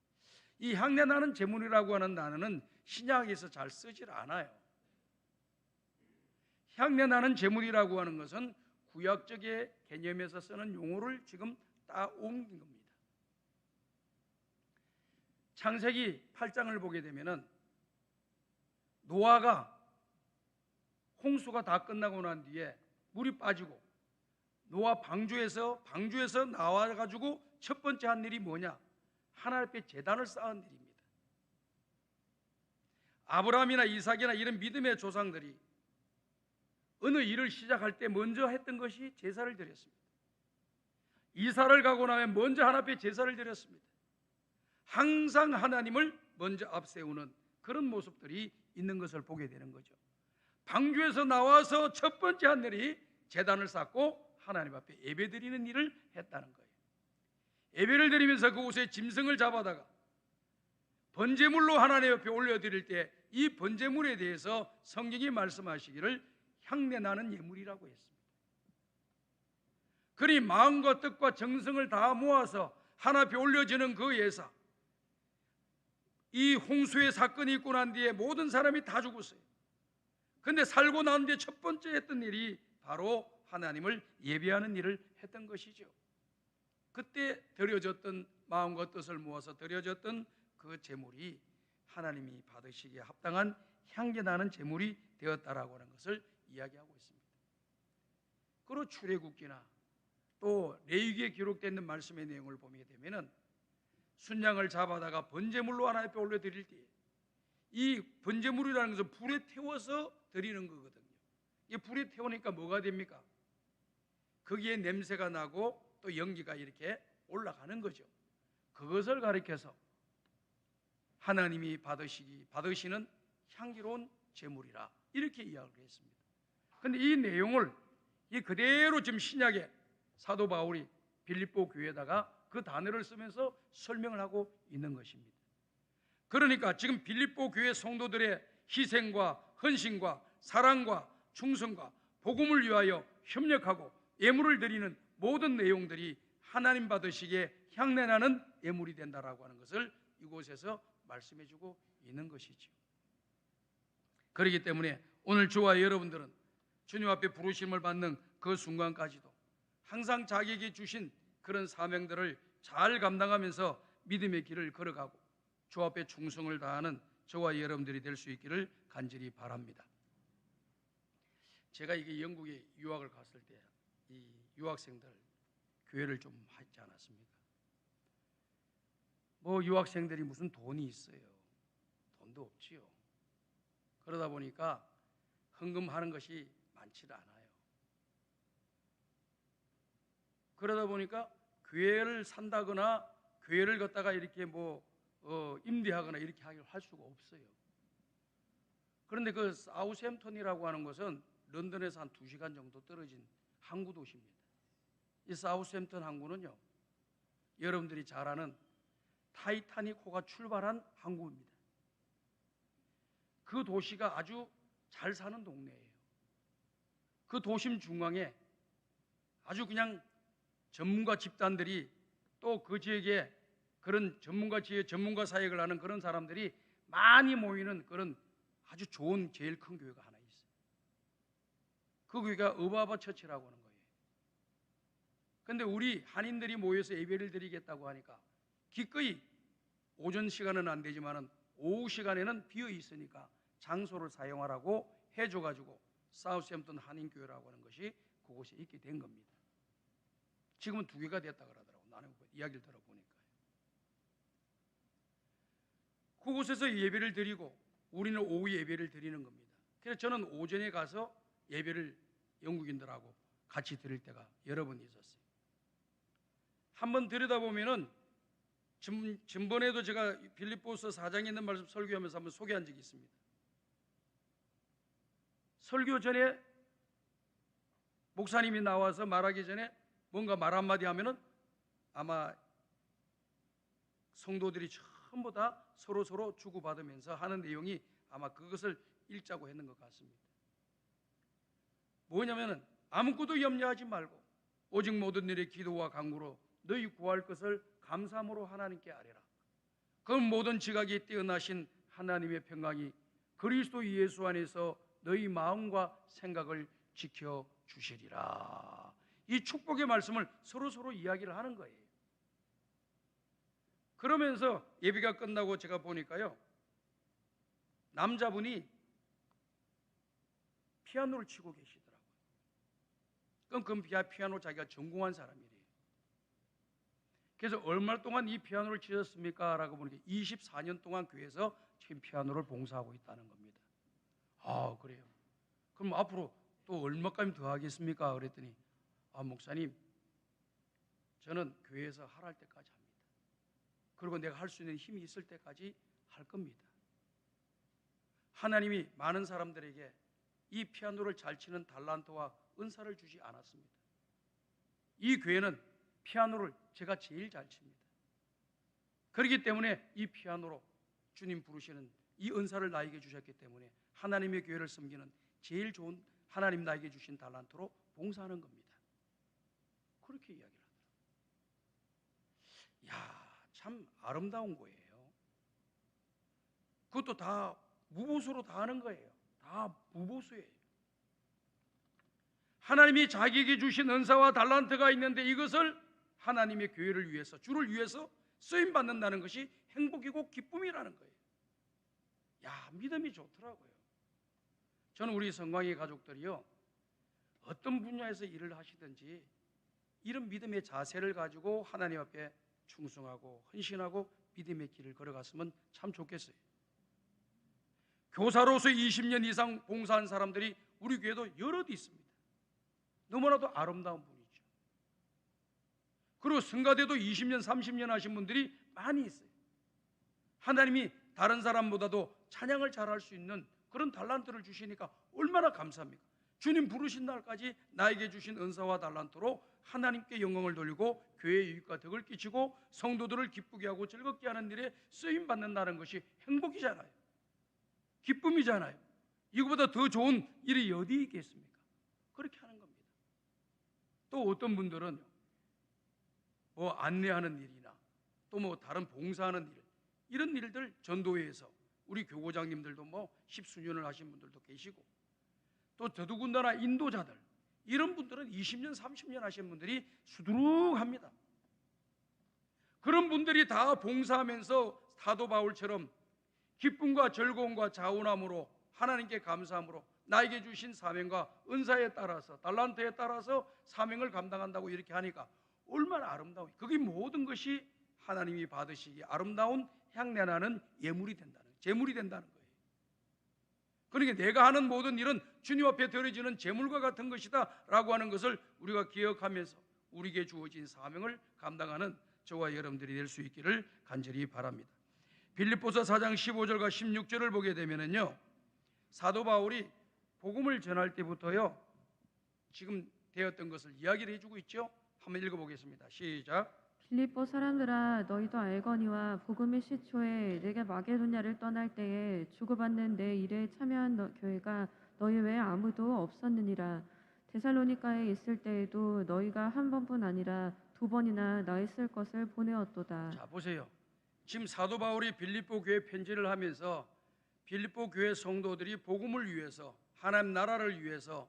이 향내나는 제물이라고 하는 단어는 신약에서 잘 쓰질 않아요. 향내나는 제물이라고 하는 것은 구약적의 개념에서 쓰는 용어를 지금 따온 겁니다. 창세기 8장을 보게 되면은 노아가 홍수가 다 끝나고 난 뒤에 물이 빠지고 노아 방주에서 나와가지고 첫 번째 한 일이 뭐냐? 하나님 앞에 제단을 쌓은 일입니다. 아브라함이나 이삭이나 이런 믿음의 조상들이 어느 일을 시작할 때 먼저 했던 것이 제사를 드렸습니다. 이사를 가고 나면 먼저 하나님 앞에 제사를 드렸습니다. 항상 하나님을 먼저 앞세우는 그런 모습들이 있는 것을 보게 되는 거죠. 방주에서 나와서 첫 번째 한 일이 제단을 쌓고 하나님 앞에 예배드리는 일을 했다는 거예요. 예배를 드리면서 그곳에 짐승을 잡아다가 번제물로 하나님 앞에 올려드릴 때 이 번제물에 대해서 성경이 말씀하시기를 향내나는 예물이라고 했습니다. 그리 마음과 뜻과 정성을 다 모아서 하나님 앞에 올려지는 그 예사, 이 홍수의 사건이 있고 난 뒤에 모든 사람이 다 죽었어요. 그런데 살고 난 뒤에 첫 번째 했던 일이 바로 하나님을 예배하는 일을 했던 것이죠. 그때 드려졌던 마음과 뜻을 모아서 드려졌던 그 제물이 하나님이 받으시기에 합당한 향기나는 제물이 되었다라고 하는 것을 이야기하고 있습니다. 그리고 출애굽기나 또 레위기에 기록되는 말씀의 내용을 보게 되면은 순양을 잡아다가 번제물로 하나님 앞에 올려드릴 때 이 번제물이라는 것은 불에 태워서 드리는 거거든요. 이 불에 태우니까 뭐가 됩니까? 거기에 냄새가 나고 또 연기가 이렇게 올라가는 거죠. 그것을 가리켜서 하나님이 받으시는 향기로운 제물이라 이렇게 이야기를 했습니다. 그런데 이 내용을 이 그대로 지금 신약에 사도 바울이 빌립보 교회에다가 그 단어를 쓰면서 설명을 하고 있는 것입니다. 그러니까 지금 빌립보 교회 성도들의 희생과 헌신과 사랑과 충성과 복음을 위하여 협력하고 예물을 드리는 모든 내용들이 하나님 받으시기에 향내나는 예물이 된다라고 하는 것을 이곳에서 말씀해주고 있는 것이죠. 그렇기 때문에 오늘 저와 여러분들은 주님 앞에 부르심을 받는 그 순간까지도 항상 자기에게 주신 그런 사명들을 잘 감당하면서 믿음의 길을 걸어가고 주 앞에 충성을 다하는 저와 여러분들이 될 수 있기를 간절히 바랍니다. 제가 이게 영국에 유학을 갔을 때 이 유학생들 교회를 좀 했지 않았습니까? 뭐 유학생들이 무슨 돈이 있어요? 돈도 없지요. 그러다 보니까 헌금하는 것이 많지는 않아요. 그러다 보니까 교회를 산다거나 교회를 갖다가 이렇게 임대하거나 이렇게 할 수가 없어요. 그런데 그 사우샘턴이라고 하는 것은 런던에서 한 2시간 정도 떨어진 항구 도시입니다. 이 사우샘턴 항구는요, 여러분들이 잘 아는 타이타닉호가 출발한 항구입니다. 그 도시가 아주 잘 사는 동네예요. 그 도심 중앙에 아주 그냥 전문가 집단들이, 또 그 지역에 그런 전문가 사역을 하는 그런 사람들이 많이 모이는 그런 아주 좋은 제일 큰 교회가 하나 있어요. 그 교회가 어바바 처치라고 하는 거예요. 그런데 우리 한인들이 모여서 예배를 드리겠다고 하니까 기꺼이 오전 시간은 안 되지만은 오후 시간에는 비어 있으니까 장소를 사용하라고 해줘가지고 사우샘턴 한인교회라고 하는 것이 그곳에 있게 된 겁니다. 지금은 2개가 됐다 그러더라고. 나는 이야기를 들어보니까요. 그곳에서 예배를 드리고 우리는 오후 예배를 드리는 겁니다. 그래서 저는 오전에 가서 예배를 영국인들하고 같이 드릴 때가 여러 번 있었어요. 한번 들여다보면은 전번에도 제가 빌립보서 4장에 있는 말씀 설교하면서 한번 소개한 적이 있습니다. 설교 전에 목사님이 나와서 말하기 전에 뭔가 말 한마디 하면은 아마 성도들이 전부 다 서로 주고받으면서 하는 내용이 아마 그것을 읽자고 했는 것 같습니다. 뭐냐면은 아무것도 염려하지 말고 오직 모든 일에 기도와 간구로 너희 구할 것을 감사함으로 하나님께 아뢰라. 그 모든 지각이 뛰어나신 하나님의 평강이 그리스도 예수 안에서 너희 마음과 생각을 지켜 주시리라. 이 축복의 말씀을 서로 이야기를 하는 거예요. 그러면서 예배가 끝나고 제가 보니까요, 남자분이 피아노를 치고 계시더라고요. 그럼 그 피아노 자기가 전공한 사람이래요. 그래서 얼마 동안 이 피아노를 치셨습니까? 라고 보니까 24년 동안 교회에서 지금 피아노를 봉사하고 있다는 겁니다. 아, 그래요. 그럼 앞으로 또 얼마까지 더 하겠습니까? 그랬더니 목사님, 저는 교회에서 할할 때까지 합니다. 그리고 내가 할 수 있는 힘이 있을 때까지 할 겁니다. 하나님이 많은 사람들에게 이 피아노를 잘 치는 달란트와 은사를 주지 않았습니다. 이 교회는 피아노를 제가 제일 잘 칩니다. 그렇기 때문에 이 피아노로 주님 부르시는 이 은사를 나에게 주셨기 때문에 하나님의 교회를 섬기는 제일 좋은 하나님 나에게 주신 달란트로 봉사하는 겁니다. 그렇게 이야기를 하더라고요. 야, 참 아름다운 거예요. 그것도 다 무보수로 다 하는 거예요. 다 무보수예요. 하나님이 자기에게 주신 은사와 달란트가 있는데 이것을 하나님의 교회를 위해서, 주를 위해서 쓰임 받는다는 것이 행복이고 기쁨이라는 거예요. 야, 믿음이 좋더라고요. 저는 우리 성광의 가족들이요, 어떤 분야에서 일을 하시든지 이런 믿음의 자세를 가지고 하나님 앞에 충성하고 헌신하고 믿음의 길을 걸어갔으면 참 좋겠어요. 교사로서 20년 이상 봉사한 사람들이 우리 교회도 여럿 있습니다. 너무나도 아름다운 분이죠. 그리고 성가대도 20년 30년 하신 분들이 많이 있어요. 하나님이 다른 사람보다도 찬양을 잘할 수 있는 그런 달란트를 주시니까 얼마나 감사합니까? 주님 부르신 날까지 나에게 주신 은사와 달란트로 하나님께 영광을 돌리고 교회의 유익과 덕을 끼치고 성도들을 기쁘게 하고 즐겁게 하는 일에 쓰임 받는다는 것이 행복이잖아요. 기쁨이잖아요. 이거보다 더 좋은 일이 어디 있겠습니까? 그렇게 하는 겁니다. 또 어떤 분들은 뭐 안내하는 일이나 또 뭐 다른 봉사하는 일, 이런 일들 전도회에서 우리 교고장님들도 뭐 십수년을 하신 분들도 계시고, 또 더더군다나 인도자들, 이런 분들은 20년 30년 하신 분들이 수두룩합니다. 그런 분들이 다 봉사하면서 사도 바울처럼 기쁨과 즐거움과 자원함으로 하나님께 감사함으로 나에게 주신 사명과 은사에 따라서 달란트에 따라서 사명을 감당한다고 이렇게 하니까 얼마나 아름다워요. 그게 모든 것이 하나님이 받으시기에 아름다운 향내나는 예물이 된다는, 제물이 된다는 거예요. 그러니까 내가 하는 모든 일은 주님 앞에 드려지는 제물과 같은 것이다 라고 하는 것을 우리가 기억하면서 우리에게 주어진 사명을 감당하는 저와 여러분들이 될 수 있기를 간절히 바랍니다. 빌립보서 4장 15절과 16절을 보게 되면은요, 사도 바울이 복음을 전할 때부터요 지금 되었던 것을 이야기를 해주고 있죠. 한번 읽어보겠습니다. 시작. 빌립보 사람들아 너희도 알거니와 복음의 시초에 내게 마게도냐를 떠날 때에 주고받는 내 일에 참여한 교회가 너희 외에 아무도 없었느니라. 데살로니가에 있을 때에도 너희가 한 번뿐 아니라 두 번이나 나의 쓸 것을 보내었도다. 자 보세요. 지금 사도 바울이 빌립보 교회 편지를 하면서 빌립보 교회 성도들이 복음을 위해서 하나님 나라를 위해서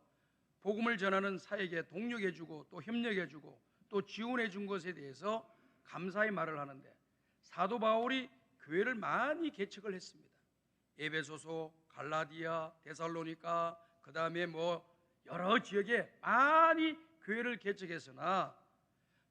복음을 전하는 사역에 동력해주고 또 협력해주고 또 지원해준 것에 대해서 감사의 말을 하는데 사도 바울이 교회를 많이 개척을 했습니다. 에베소서, 갈라디아, 데살로니가 그 다음에 뭐 여러 지역에 많이 교회를 개척했으나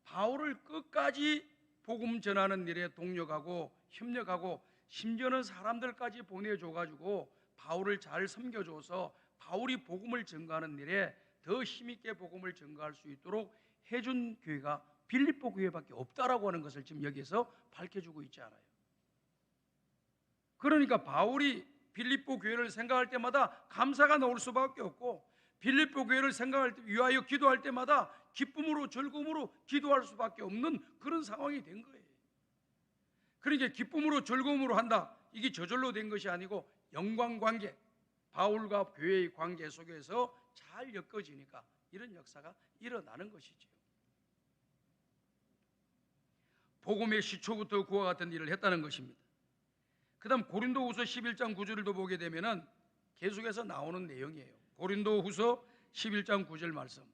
바울을 끝까지 복음 전하는 일에 동력하고 협력하고 심지어는 사람들까지 보내줘가지고 바울을 잘 섬겨줘서 바울이 복음을 전가하는 일에 더 힘있게 복음을 전가할 수 있도록 해준 교회가 빌립보 교회밖에 없다라고 하는 것을 지금 여기서 밝혀주고 있지 않아요. 그러니까 바울이 빌립보 교회를 생각할 때마다 감사가 나올 수밖에 없고 빌립보 교회를 생각할 때 위하여 기도할 때마다 기쁨으로 즐거움으로 기도할 수밖에 없는 그런 상황이 된 거예요. 그러니까 기쁨으로 즐거움으로 한다. 이게 저절로 된 것이 아니고 영광관계, 바울과 교회의 관계 속에서 잘 엮어지니까 이런 역사가 일어나는 것이지요. 복음의 시초부터 그와 같은 일을 했다는 것입니다. 그 다음 고린도후서 11장 9절을 보게 되면 계속해서 나오는 내용이에요. 고린도후서 11장 9절 말씀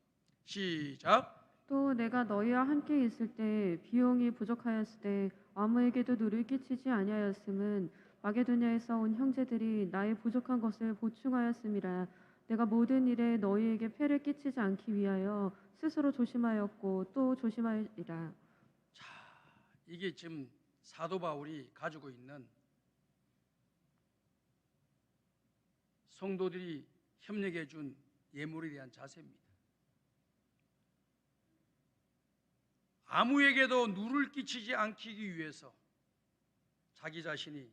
시작. 또 내가 너희와 함께 있을 때 비용이 부족하였을 때 아무에게도 누를 끼치지 아니하였음은 마게도냐에서 온 형제들이 나의 부족한 것을 보충하였음이라. 내가 모든 일에 너희에게 폐를 끼치지 않기 위하여 스스로 조심하였고 또 조심하리라. 자, 이게 지금 사도 바울이 가지고 있는 성도들이 협력해 준 예물에 대한 자세입니다. 아무에게도 누를 끼치지 않기 위해서 자기 자신이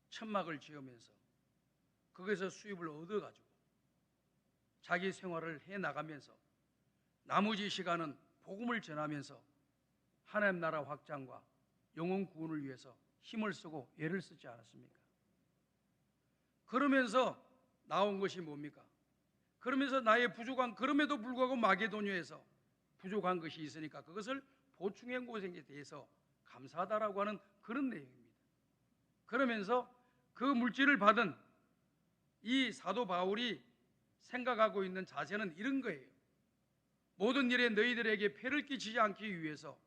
천막을 지으면서 거기서 수입을 얻어가지고 자기 생활을 해나가면서 나머지 시간은 복음을 전하면서 하나님 나라 확장과 영혼 구원을 위해서 힘을 쓰고 애를 쓰지 않았습니까? 그러면서 나온 것이 뭡니까? 그러면서 나의 부족한, 그럼에도 불구하고 마게도냐에서 부족한 것이 있으니까 그것을 보충해 온 것에 대해서 감사하다라고 하는 그런 내용입니다. 그러면서 그 물질을 받은 이 사도 바울이 생각하고 있는 자세는 이런 거예요. 모든 일에 너희들에게 폐를 끼치지 않기 위해서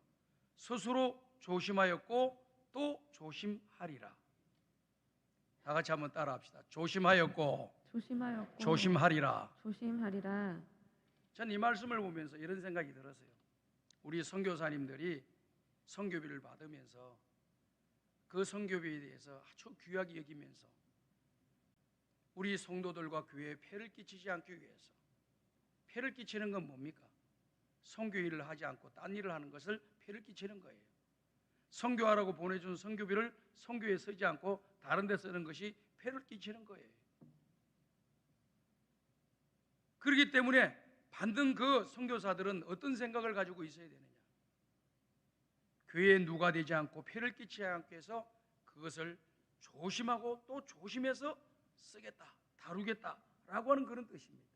스스로 조심하였고 또 조심하리라. 다 같이 한번 따라합시다. 조심하였고 조심하리라. 조심하리라. 전 이 말씀을 보면서 이런 생각이 들었어요. 우리 선교사님들이 선교비를 받으면서 그 선교비에 대해서 아주 귀하게 여기면서 우리 성도들과 교회에 폐를 끼치지 않기 위해서, 폐를 끼치는 건 뭡니까? 선교 일을 하지 않고 딴 일을 하는 것을 폐를 끼치는 거예요. 선교하라고 보내준 선교비를 선교에 쓰지 않고 다른 데 쓰는 것이 폐를 끼치는 거예요. 그렇기 때문에 받는 그 선교사들은 어떤 생각을 가지고 있어야 되느냐? 교회에 누가 되지 않고 폐를 끼치지 않게 해서 그것을 조심하고 또 조심해서 쓰겠다, 다루겠다라고 하는 그런 뜻입니다.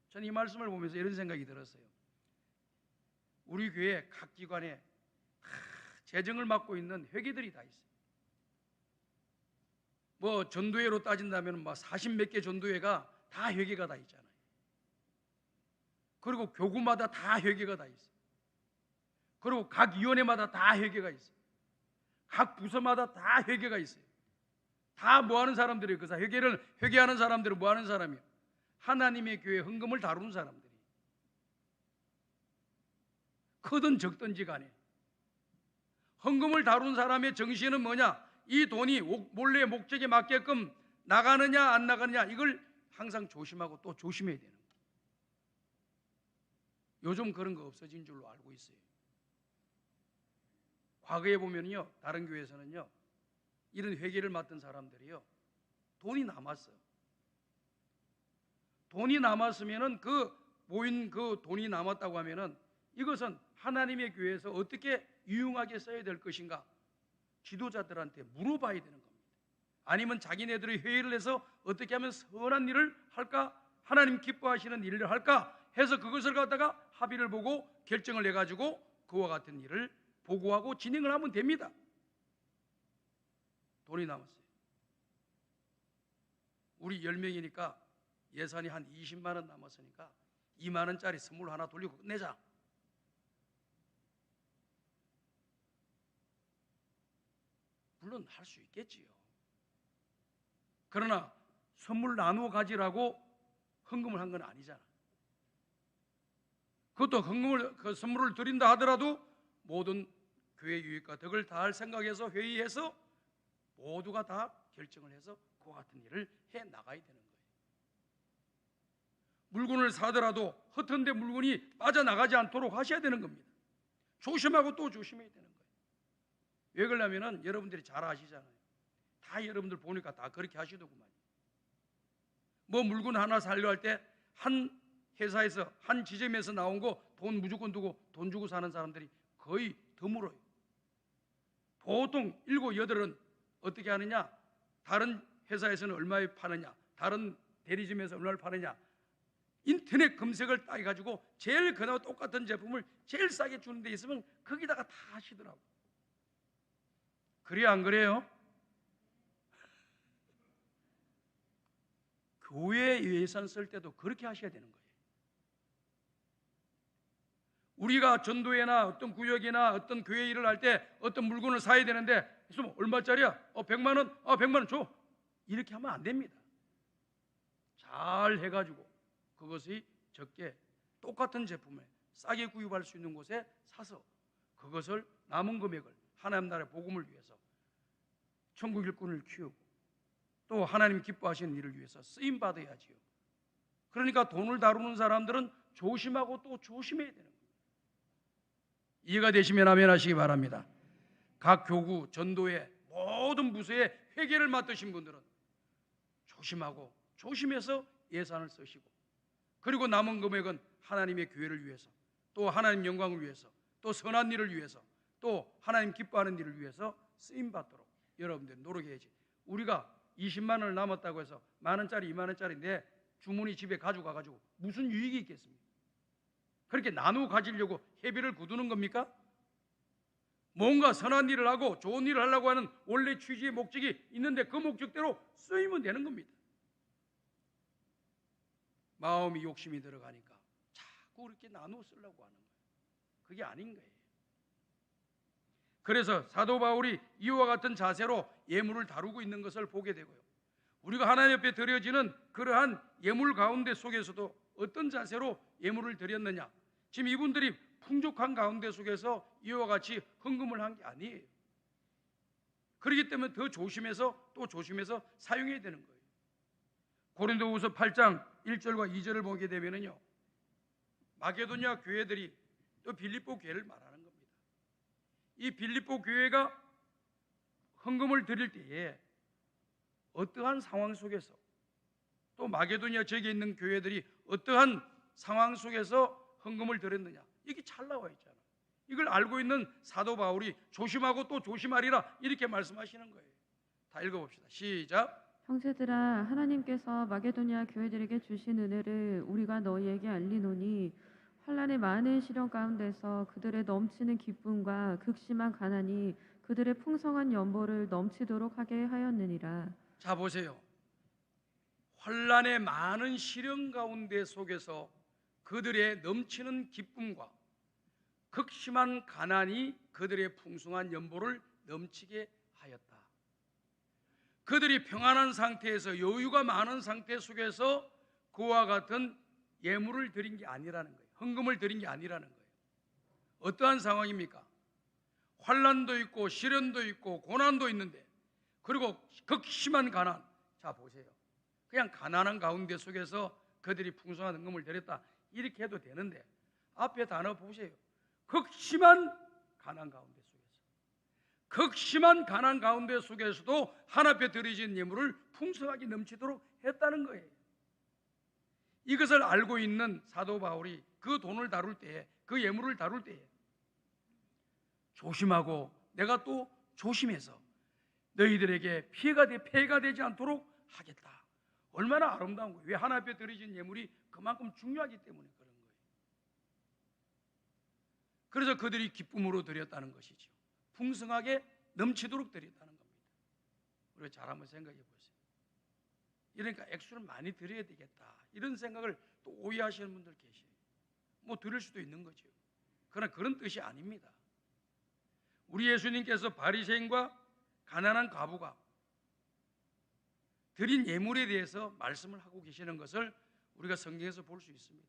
저는 이 말씀을 보면서 이런 생각이 들었어요. 우리 교회 각 기관에 재정을 맡고 있는 회계들이 다 있어요. 뭐 전도회로 따진다면 뭐 40몇 개 전도회가 다 회계가 다 있잖아요. 그리고 교구마다 다 회계가 다 있어요. 그리고 각 위원회마다 다 회계가 있어요. 각 부서마다 다 회계가 있어요. 다 뭐 하는 사람들이에요? 그 회계를 회계하는 사람들은 뭐 하는 사람이에요? 하나님의 교회 헌금을 다루는 사람들이. 크든 적든지 간에 헌금을 다루는 사람의 정신은 뭐냐? 이 돈이 몰래 목적에 맞게끔 나가느냐 안 나가느냐 이걸 항상 조심하고 또 조심해야 되는 거예요. 요즘 그런 거 없어진 줄로 알고 있어요. 과거에 보면요, 다른 교회에서는요, 이런 회계를 맡은 사람들이요, 돈이 남았어요. 돈이 남았으면은 그 모인 그 돈이 남았다고 하면은 이것은 하나님의 교회에서 어떻게 유용하게 써야 될 것인가 지도자들한테 물어봐야 되는 겁니다. 아니면 자기네들이 회의를 해서 어떻게 하면 선한 일을 할까, 하나님 기뻐하시는 일을 할까 해서 그것을 갖다가 합의를 보고 결정을 해가지고 그와 같은 일을 보고하고 진행을 하면 됩니다. 돈이 남았어요. 우리 10명이니까 예산이 한 20만 원 남았으니까 2만 원짜리 선물 하나 돌리고 끝내자. 물론 할 수 있겠지요. 그러나 선물 나누어 가지라고 헌금을 한 건 아니잖아. 그것도 그 선물을 드린다 하더라도 모든 교회 유익과 덕을 다할 생각해서 회의해서 모두가 다 결정을 해서 그와 같은 일을 해 나가야 되는 거예요. 물건을 사더라도 허튼데 물건이 빠져나가지 않도록 하셔야 되는 겁니다. 조심하고 또 조심해야 되는 거예요. 왜 그러냐면은 여러분들이 잘 아시잖아요. 다 여러분들 보니까 다 그렇게 하시더구만. 뭐 물건 하나 살려 할 때 한 회사에서 한 지점에서 나온 거 돈 무조건 두고 돈 주고 사는 사람들이 거의 드물어요. 보통 7, 8은 어떻게 하느냐, 다른 회사에서는 얼마에 파느냐, 다른 대리점에서 얼마를 파느냐, 인터넷 검색을 딱 해가지고 제일 그나마 똑같은 제품을 제일 싸게 주는 데 있으면 거기다가 다 하시더라고. 그래요, 안 그래요? 교회 예산 쓸 때도 그렇게 하셔야 되는 거예요. 우리가 전도회나 어떤 구역이나 어떤 교회 일을 할 때 어떤 물건을 사야 되는데 있으면 얼마짜리야? 100만 원? 100만 원 줘. 이렇게 하면 안 됩니다. 잘 해가지고 그것이 적게 똑같은 제품을 싸게 구입할 수 있는 곳에 사서 그것을 남은 금액을 하나님 나라의 복음을 위해서 천국 일꾼을 키우고 또 하나님 기뻐하시는 일을 위해서 쓰임 받아야지요. 그러니까 돈을 다루는 사람들은 조심하고 또 조심해야 되는 거예요. 이해가 되시면 아멘 하시기 바랍니다. 각 교구, 전도회, 모든 부서에 회계를 맡으신 분들은 조심하고 조심해서 예산을 쓰시고 그리고 남은 금액은 하나님의 교회를 위해서 또 하나님 영광을 위해서 또 선한 일을 위해서 또 하나님 기뻐하는 일을 위해서 쓰임받도록 여러분들 노력해야지. 우리가 20만 원을 남았다고 해서 만 원짜리 2만 원짜리 내 주머니 집에 가져가가지고 무슨 유익이 있겠습니까? 그렇게 나누어 가지려고 회비를 거두는 겁니까? 뭔가 선한 일을 하고 좋은 일을 하려고 하는 원래 취지의 목적이 있는데 그 목적대로 쓰이면 되는 겁니다. 마음이 욕심이 들어가니까 자꾸 그렇게 나누어 쓰려고 하는 거예요. 그게 아닌 거예요. 그래서 사도 바울이 이와 같은 자세로 예물을 다루고 있는 것을 보게 되고요. 우리가 하나님 앞에 드려지는 그러한 예물 가운데 속에서도 어떤 자세로 예물을 드렸느냐. 지금 이분들이 풍족한 가운데 속에서 이와 같이 헌금을 한 게 아니에요. 그렇기 때문에 더 조심해서 또 조심해서 사용해야 되는 거예요. 고린도후서 8장 1절과 2절을 보게 되면은요, 마게도냐 교회들이 또 빌립보 교회를 말하는 겁니다. 이 빌립보 교회가 헌금을 드릴 때에 어떠한 상황 속에서 또 마게도냐 지역에 있는 교회들이 어떠한 상황 속에서 헌금을 드렸느냐, 이게 잘 나와 있잖아요. 이걸 알고 있는 사도 바울이 조심하고 또 조심하리라 이렇게 말씀하시는 거예요. 다 읽어봅시다. 시작. 형제들아, 하나님께서 마게도냐 교회들에게 주신 은혜를 우리가 너희에게 알리노니 환난의 많은 시련 가운데서 그들의 넘치는 기쁨과 극심한 가난이 그들의 풍성한 연보를 넘치도록 하게 하였느니라. 자 보세요. 환난의 많은 시련 가운데 속에서 그들의 넘치는 기쁨과 극심한 가난이 그들의 풍성한 연보를 넘치게 하였다. 그들이 평안한 상태에서 여유가 많은 상태 속에서 그와 같은 예물을 드린 게 아니라는 거예요. 헌금을 드린 게 아니라는 거예요. 어떠한 상황입니까? 환난도 있고 시련도 있고 고난도 있는데 그리고 극심한 가난. 자 보세요. 그냥 가난한 가운데 속에서 그들이 풍성한 헌금을 드렸다 이렇게 해도 되는데 앞에 단어 보세요. 극심한 가난 가운데 속에서 극심한 가난 가운데 속에서도 하나님 앞에 드려진 예물을 풍성하게 넘치도록 했다는 거예요. 이것을 알고 있는 사도 바울이 그 돈을 다룰 때에, 그 예물을 다룰 때에 조심하고 내가 또 조심해서 너희들에게 폐해가 되지 않도록 하겠다. 얼마나 아름다운 거예요. 왜 하나님 앞에 드려진 예물이 그만큼 중요하기 때문에 그런 거예요. 그래서 그들이 기쁨으로 드렸다는 것이죠. 풍성하게 넘치도록 드렸다는 겁니다. 우리가 잘 한번 생각해 보세요. 그러니까 액수를 많이 드려야 되겠다, 이런 생각을 또 오해하시는 분들 계세요. 뭐 드릴 수도 있는 거죠. 그러나 그런 뜻이 아닙니다. 우리 예수님께서 바리새인과 가난한 과부가 드린 예물에 대해서 말씀을 하고 계시는 것을 우리가 성경에서 볼 수 있습니다.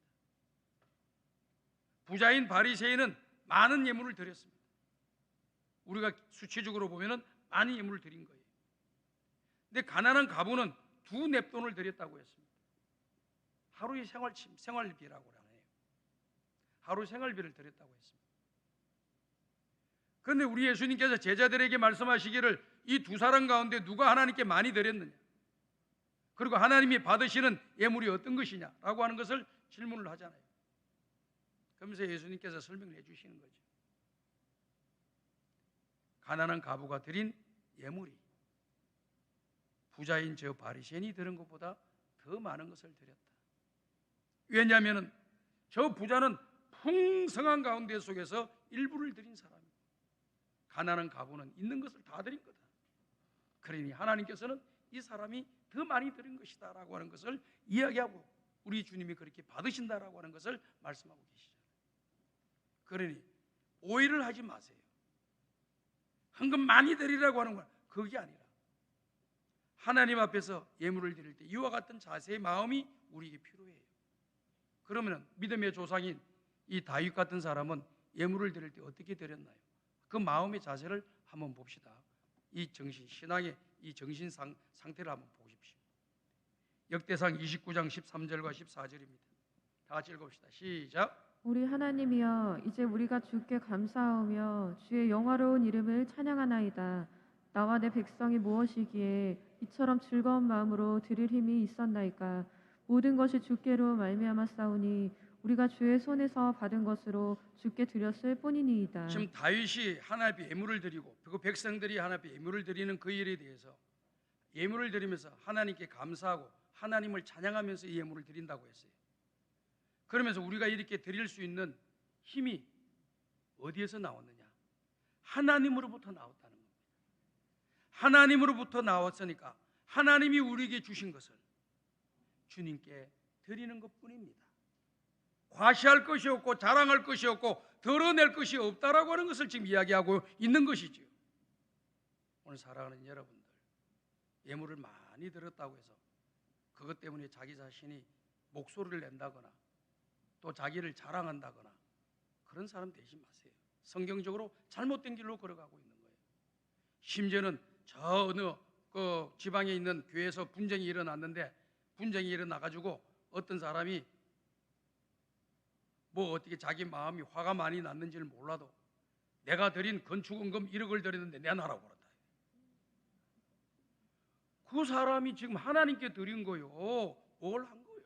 부자인 바리새인은 많은 예물을 드렸습니다. 우리가 수치적으로 보면은 많은 예물을 드린 거예요. 근데 가난한 과부는 2 냅돈을 드렸다고 했습니다. 하루의 생활비라고 하네요. 하루 생활비를 드렸다고 했습니다. 그런데 우리 예수님께서 제자들에게 말씀하시기를 이 2 사람 가운데 누가 하나님께 많이 드렸느냐, 그리고 하나님이 받으시는 예물이 어떤 것이냐라고 하는 것을 질문을 하잖아요. 그러면서 예수님께서 설명을 해주시는 거죠. 가난한 과부가 드린 예물이 부자인 저 바리새인이 드린 것보다 더 많은 것을 드렸다. 왜냐하면 저 부자는 풍성한 가운데 속에서 일부를 드린 사람이고, 가난한 과부는 있는 것을 다 드린 거다. 그러니 하나님께서는 이 사람이 더 많이 드린 것이다 라고 하는 것을 이야기하고, 우리 주님이 그렇게 받으신다라고 하는 것을 말씀하고 계시죠. 그러니 오해를 하지 마세요. 헌금 많이 드리라고 하는 건 그게 아니라, 하나님 앞에서 예물을 드릴 때 이와 같은 자세의 마음이 우리에게 필요해요. 그러면 믿음의 조상인 이 다윗 같은 사람은 예물을 드릴 때 어떻게 드렸나요? 그 마음의 자세를 한번 봅시다. 이 신앙의 이 정신 상태를 한번 보십시오. 역대상 29장 13절과 14절입니다. 다 같이 읽읍시다. 시작. 우리 하나님이여, 이제 우리가 주께 감사하며 주의 영화로운 이름을 찬양하나이다. 나와 내 백성이 무엇이기에 이처럼 즐거운 마음으로 드릴 힘이 있었나이까. 모든 것이 주께로 말미암아 싸우니 우리가 주의 손에서 받은 것으로 주께 드렸을 뿐이니이다. 지금 다윗이 하나님 앞에 예물을 드리고, 그 백성들이 하나님 앞에 예물을 드리는 그 일에 대해서 예물을 드리면서 하나님께 감사하고 하나님을 찬양하면서 이 예물을 드린다고 했어요. 그러면서 우리가 이렇게 드릴 수 있는 힘이 어디에서 나왔느냐? 하나님으로부터 나왔다는 겁니다. 하나님으로부터 나왔으니까 하나님이 우리에게 주신 것을 주님께 드리는 것뿐입니다. 과시할 것이 없고 자랑할 것이 없고 드러낼 것이 없다라고 하는 것을 지금 이야기하고 있는 것이죠. 오늘 사랑하는 여러분들, 예물을 많이 들었다고 해서 그것 때문에 자기 자신이 목소리를 낸다거나 또 자기를 자랑한다거나 그런 사람 되지 마세요. 성경적으로 잘못된 길로 걸어가고 있는 거예요. 심지어는 저 어느 그 지방에 있는 교회에서 분쟁이 일어났는데, 분쟁이 일어나가지고 어떤 사람이 뭐 어떻게 자기 마음이 화가 많이 났는지를 몰라도 내가 드린 건축원금 1억을 드렸는데 내놔라고 그런다. 그 사람이 지금 하나님께 드린 거요, 뭘 한 거예요?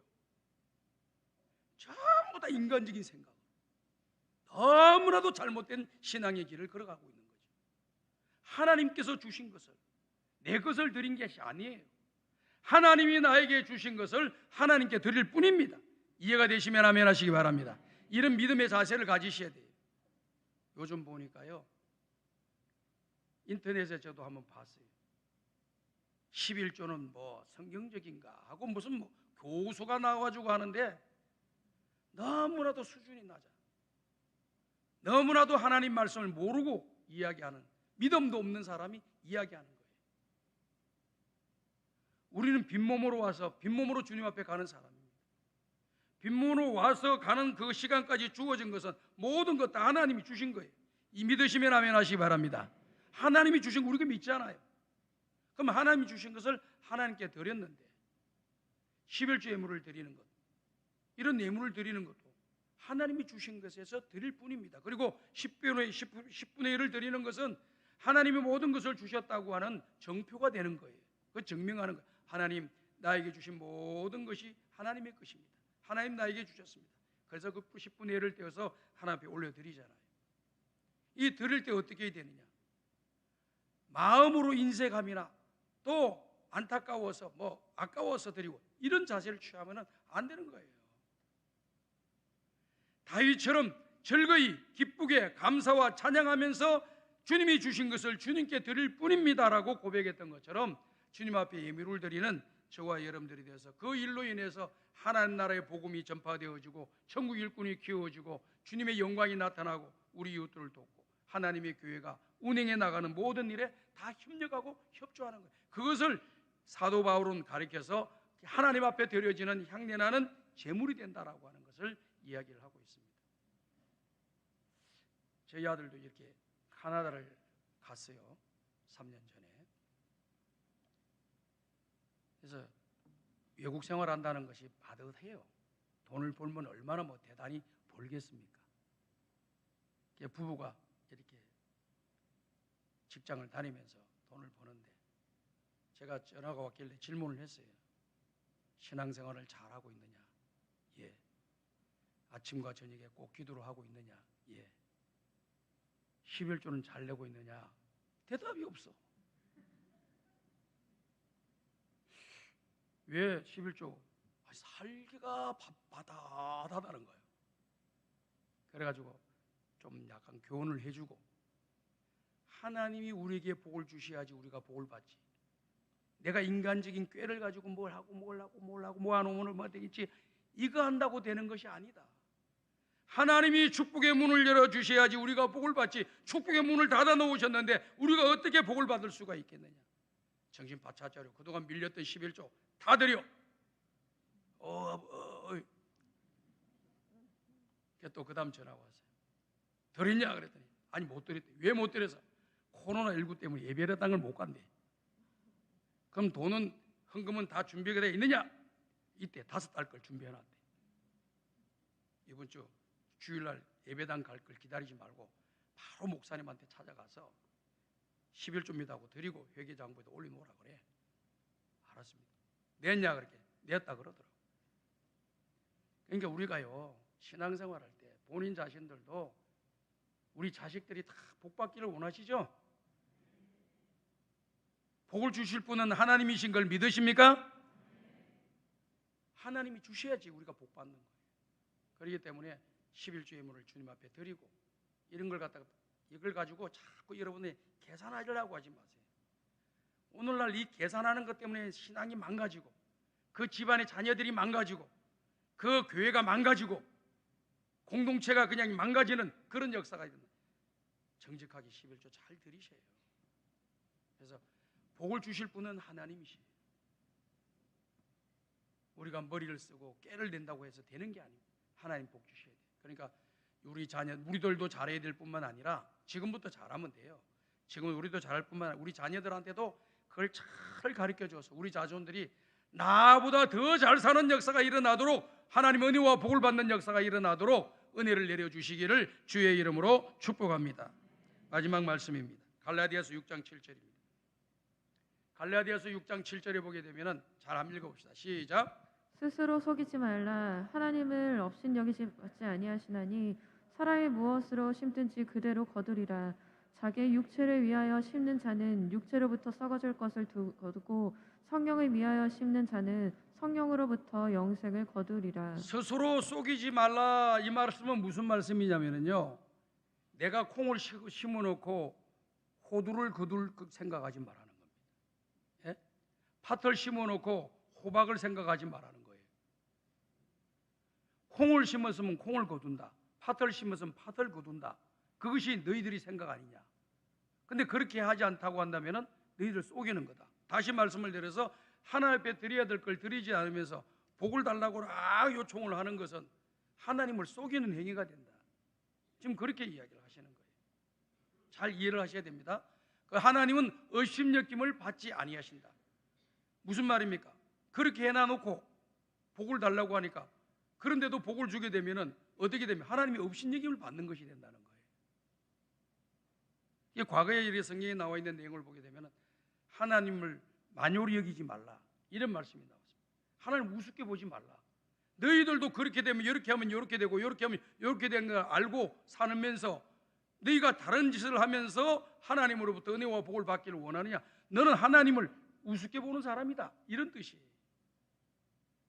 전부 다 인간적인 생각, 너무나도 잘못된 신앙의 길을 걸어가고 있는 거죠. 하나님께서 주신 것을, 내 것을 드린 것이 아니에요. 하나님이 나에게 주신 것을 하나님께 드릴 뿐입니다. 이해가 되시면 아멘 하시기 바랍니다. 이런 믿음의 자세를 가지셔야 돼요. 요즘 보니까요, 인터넷에 저도 한번 봤어요. 11조는 뭐 성경적인가 하고 무슨 뭐 교수가 나와가지고 하는데 너무나도 수준이 낮아. 너무나도 하나님 말씀을 모르고 이야기하는, 믿음도 없는 사람이 이야기하는 거예요. 우리는 빈몸으로 와서 빈몸으로 주님 앞에 가는 사람입니다. 빈몸으로 와서 가는 그 시간까지 주어진 것은 모든 것 다 하나님이 주신 거예요. 이 믿으시면 아멘 하시기 바랍니다. 하나님이 주신 거 우리가 믿잖아요. 그럼 하나님이 주신 것을 하나님께 드렸는데, 11조 예물을 드리는 것, 이런 예물을 드리는 것도 하나님이 주신 것에서 드릴 뿐입니다. 그리고 10분의 1을 드리는 것은 하나님이 모든 것을 주셨다고 하는 정표가 되는 거예요. 그 증명하는 거예요. 하나님, 나에게 주신 모든 것이 하나님의 것입니다. 하나님 나에게 주셨습니다. 그래서 그 90분의 1을 떼어서 하나님 앞에 올려드리잖아요. 이 드릴 때 어떻게 해야 되느냐? 마음으로 인색함이나 또 안타까워서 아까워서 드리고 이런 자세를 취하면 안 되는 거예요. 다윗처럼 즐거이 기쁘게 감사와 찬양하면서 주님이 주신 것을 주님께 드릴 뿐입니다라고 고백했던 것처럼 주님 앞에 예물을 드리는 저와 여러분들이 되어서 그 일로 인해서 하나님 나라의 복음이 전파되어지고 천국 일꾼이 키워지고 주님의 영광이 나타나고 우리 이웃들을 돕고 하나님의 교회가 운행해 나가는 모든 일에 다 협력하고 협조하는 거예요. 그것을 사도 바울은 가르쳐서 하나님 앞에 드려지는 향내나는 제물이 된다라고 하는 것을 이야기를 하고 있습니다. 저희 아들도 이렇게 카나다를 갔어요. 3년 전에. 그래서 외국 생활한다는 것이 바듯해요. 돈을 벌면 얼마나 대단히 벌겠습니까? 부부가 이렇게 직장을 다니면서 돈을 버는데 제가 전화가 왔길래 질문을 했어요. 신앙생활을 잘하고 있느냐? 예. 아침과 저녁에 꼭 기도를 하고 있느냐? 예. 11조는 잘 내고 있느냐? 대답이 없어. 왜 11조? 살기가 바다다는 거예요. 그래가지고 좀 약간 교훈을 해주고 하나님이 우리에게 복을 주셔야지 우리가 복을 받지. 내가 인간적인 꾀를 가지고 뭘 하고 모아놓으면 얼마 되겠지. 이거 한다고 되는 것이 아니다. 하나님이 축복의 문을 열어주셔야지 우리가 복을 받지. 축복의 문을 닫아 놓으셨는데 우리가 어떻게 복을 받을 수가 있겠느냐. 정신 바짝 차려. 그동안 밀렸던 11조 다 드려. 또 그 다음 전화가 왔어요. 드렸냐 그랬더니 아니 못 드렸대. 왜 못 드려서? 코로나19 때문에 예배당을 못 간대. 그럼 돈은 헌금은 다 준비가 돼 있느냐? 이때 5달 걸 준비해놨대. 이번 주 주일날 예배당 갈 걸 기다리지 말고 바로 목사님한테 찾아가서 11조입니다 하고 드리고 회계장부에다 올려놓으라 그래. 알았습니다. 냈냐 그렇게 냈다 그러더라고. 그러니까 우리가요 신앙생활할 때 본인 자신들도 우리 자식들이 다 복받기를 원하시죠? 복을 주실 분은 하나님이신 걸 믿으십니까? 하나님이 주셔야지 우리가 복 받는 거예요. 그렇기 때문에 11조 예물을 주님 앞에 드리고 이런 걸 갖다가 이걸 가지고 자꾸 여러분이 계산하려고 하지 마세요. 오늘날 이 계산하는 것 때문에 신앙이 망가지고 그 집안의 자녀들이 망가지고 그 교회가 망가지고 공동체가 그냥 망가지는 그런 역사가 있는. 정직하게 11조 잘 드리셔요. 그래서 복을 주실 분은 하나님이시에요. 우리가 머리를 쓰고 깨를 낸다고 해서 되는 게 아니에요. 하나님 복 주셔야 돼요. 그러니까 우리 자녀, 우리들도 잘해야 될 뿐만 아니라 지금부터 잘하면 돼요. 지금 우리도 잘할 뿐만 아니라 우리 자녀들한테도 그걸 잘 가르쳐줘서 우리 자손들이 나보다 더 잘 사는 역사가 일어나도록 하나님 은혜와 복을 받는 역사가 일어나도록 은혜를 내려주시기를 주의 이름으로 축복합니다. 마지막 말씀입니다. 갈라디아서 6장 7절입니다. 갈라디아서 6장 7절에 보게 되면 잘 한번 읽어봅시다. 시작. 스스로 속이지 말라. 하나님을 업신여기지 아니하시나니 사람이 무엇으로 심든지 그대로 거두리라. 자기의 육체를 위하여 심는 자는 육체로부터 썩어질 것을 거두고 성령을 위하여 심는 자는 성령으로부터 영생을 거두리라. 스스로 속이지 말라. 이 말씀은 무슨 말씀이냐면요, 내가 콩을 심어놓고 호두를 거둘 생각하지 말라는 겁니다. 예? 팥을 심어놓고 호박을 생각하지 말라는 거예요. 콩을 심었으면 콩을 거둔다. 팥을 심었으면 팥을 거둔다. 그것이 너희들이 생각 아니냐. 근데 그렇게 하지 않다고 한다면 너희들 속이는 거다. 다시 말씀을 드려서 하나님 앞에 드려야 될 걸 드리지 않으면서 복을 달라고 요청을 하는 것은 하나님을 속이는 행위가 된다. 지금 그렇게 이야기를 하시는 거예요. 잘 이해를 하셔야 됩니다. 하나님은 의심여김을 받지 아니하신다. 무슨 말입니까? 그렇게 해놔놓고 복을 달라고 하니까 그런데도 복을 주게 되면은 어떻게 되면 하나님이 의심여김을 받는 것이 된다는 거예요. 이게 과거에 이렇게 성경에 나와 있는 내용을 보게 되면은 하나님을 만요리 여기지 말라 이런 말씀이 나왔습니다. 하나님 우습게 보지 말라. 너희들도 그렇게 되면 이렇게 하면 이렇게 되고 이렇게 하면 이렇게 되는 걸 알고 살면서 너희가 다른 짓을 하면서 하나님으로부터 은혜와 복을 받기를 원하느냐? 너는 하나님을 우습게 보는 사람이다, 이런 뜻이에요.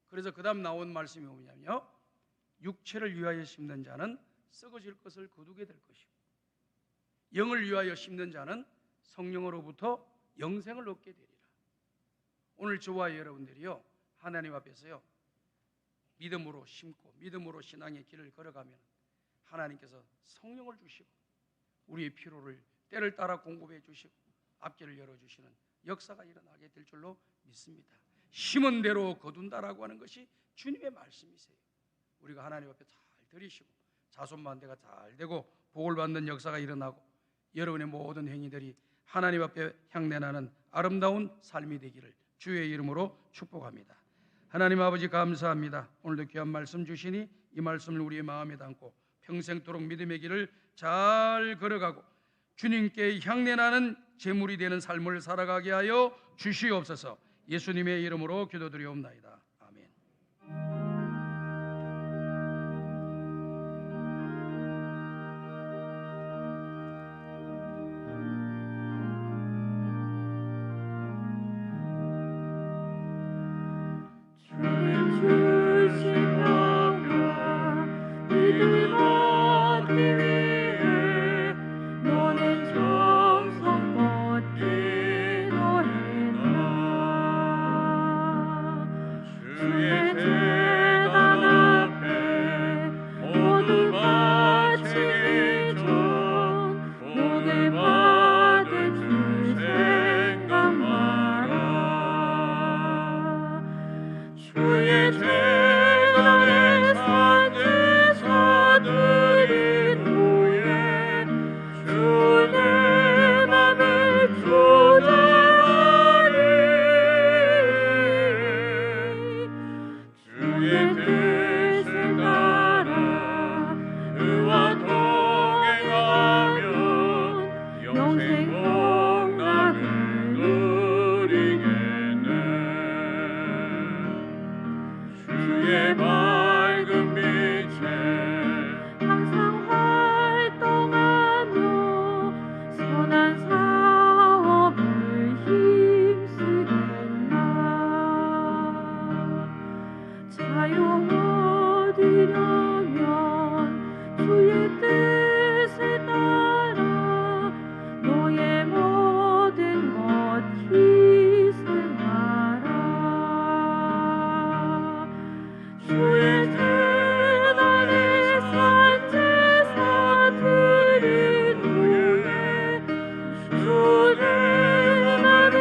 그래서 그 다음 나온 말씀이 뭐냐면요, 육체를 위하여 심는 자는 썩어질 것을 거두게 될 것이고 영을 위하여 심는 자는 성령으로부터 영생을 얻게 되리라. 오늘 저와 여러분들이요, 하나님 앞에서요 믿음으로 심고 믿음으로 신앙의 길을 걸어가면 하나님께서 성령을 주시고 우리의 필요를 때를 따라 공급해 주시고 앞길을 열어주시는 역사가 일어나게 될 줄로 믿습니다. 심은 대로 거둔다라고 하는 것이 주님의 말씀이세요. 우리가 하나님 앞에 잘 들이시고 자손만대가 잘 되고 복을 받는 역사가 일어나고 여러분의 모든 행위들이 하나님 앞에 향내나는 아름다운 삶이 되기를 주의 이름으로 축복합니다. 하나님 아버지 감사합니다. 오늘도 귀한 말씀 주시니 이 말씀을 우리의 마음에 담고 평생토록 믿음의 길을 잘 걸어가고 주님께 향내나는 제물이 되는 삶을 살아가게 하여 주시옵소서. 예수님의 이름으로 기도드리옵나이다. 아멘. 주신 평화 믿음 얻기 위해 너는 정성껏 기도했나. 주의 재단 앞에 모두 바치기 전 복을 받을 줄 생각 마라. 주의 재단에 산 제사드린 후에 주의 맘을 조절하리. 주의 뜻을 따라 그와 동행하면 영생 복락을 누리겠네. 주의 밝은 빛에 항상 활동하며 선한 사업을 힘쓰겠나. 자유 얻으려면 주의 뜻을 따라 너의 모든 것 희생하라. 주의 재단에 산 제사 드린 후에 주의 맘을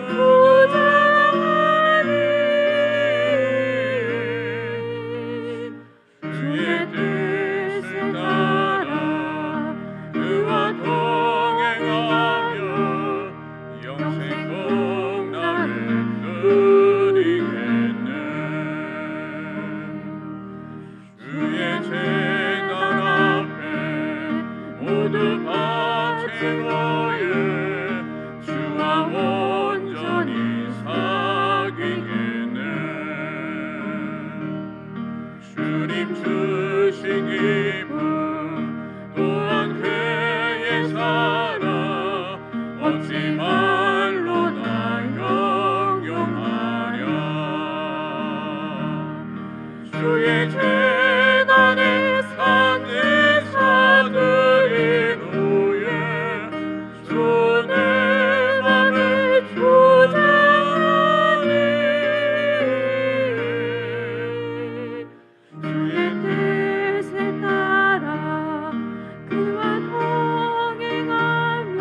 조절하리. 주의 뜻을 따라 그와 동행하며 영생 복락을 누리겠네. 주의 재단 앞에 모두 바친 후에 주와 온전히 사귀겠네. 주님 주신 기쁨 또한 그의 사랑 어찌 말로 다 형용하랴. 주의 재단에 산 제사드린 후에 주의 맘을 조절하리. 주의 뜻을 따라 그와 동행하면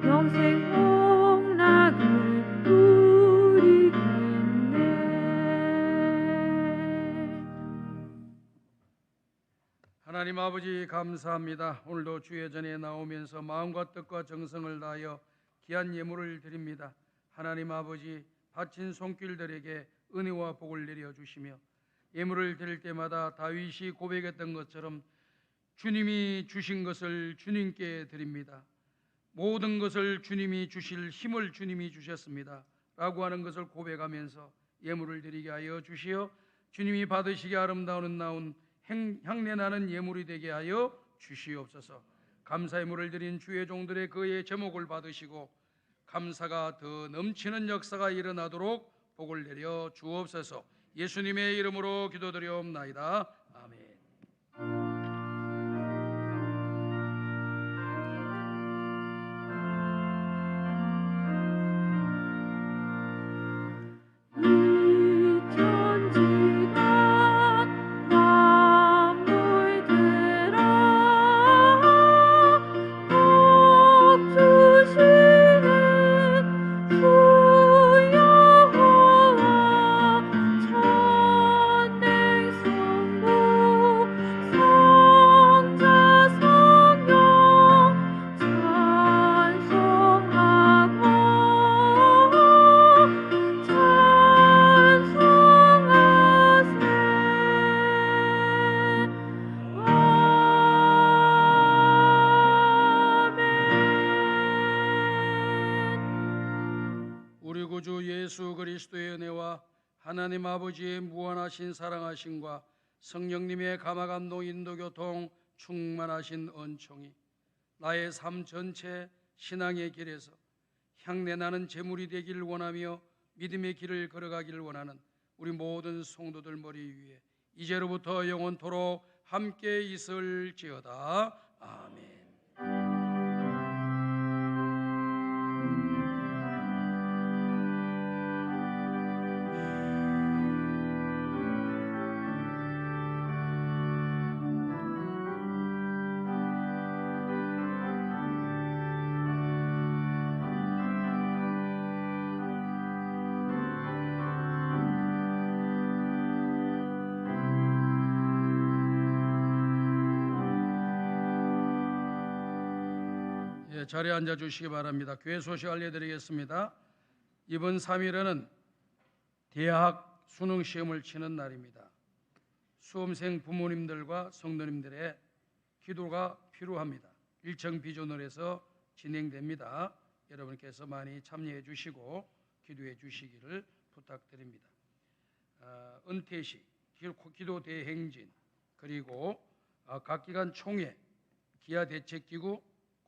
영생 복락을 누리겠네. 하나님 아버지 감사합니다. 오늘도 주의 전에 나오면서 마음과 뜻과 정성을 다하여 귀한 예물을 드립니다. 하나님 아버지 바친 손길들에게 은혜와 복을 내려주시며 예물을 드릴 때마다 다윗이 고백했던 것처럼 주님이 주신 것을 주님께 드립니다. 모든 것을 주님이 주실 힘을 주님이 주셨습니다 라고 하는 것을 고백하면서 예물을 드리게 하여 주시어 주님이 받으시기 아름다운 나온 향내 나는 예물이 되게 하여 주시옵소서. 감사의 물을 드린 주의 종들의 그의 제목을 받으시고 감사가 더 넘치는 역사가 일어나도록 복을 내려 주옵소서. 예수님의 이름으로 기도드리옵나이다. 아멘. 이 천지가 만물들아 복 주시는 주 여호와 천행성부 성자 성령 찬송하고 우리 구주 예수 그리스도의 은혜와 하나님 아버지의 무한하신 사랑하심과 성령님의 감화감동 인도교통 충만하신 은총이 나의 삶 전체 신앙의 길에서 향내나는 제물이 되기를 원하며 믿음의 길을 걸어가기를 원하는 우리 모든 성도들 머리 위에 이제로부터 영원토록 함께 있을지어다. 아멘. 자리에 앉아 주시기 바랍니다. 교회 소식 알려드리겠습니다. 이번 3일에는 대학 수능 시험을 치는 날입니다. 수험생 부모님들과 성도님들의 기도가 필요합니다. 일정 비전을 해서 진행됩니다. 여러분께서 많이 참여해 주시고 기도해 주시기를 부탁드립니다. 은퇴식, 기도 대행진, 그리고 각 기관 총회, 기아 대책기구,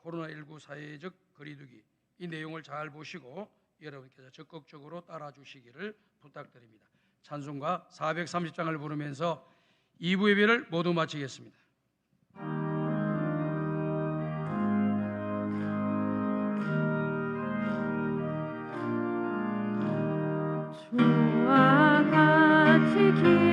코로나19 사회적 거리두기, 이 내용을 잘 보시고 여러분께서 적극적으로 따라 주시기를 부탁드립니다. 찬송가 430장을 부르면서 2부 예배를 모두 마치겠습니다. 주와 같이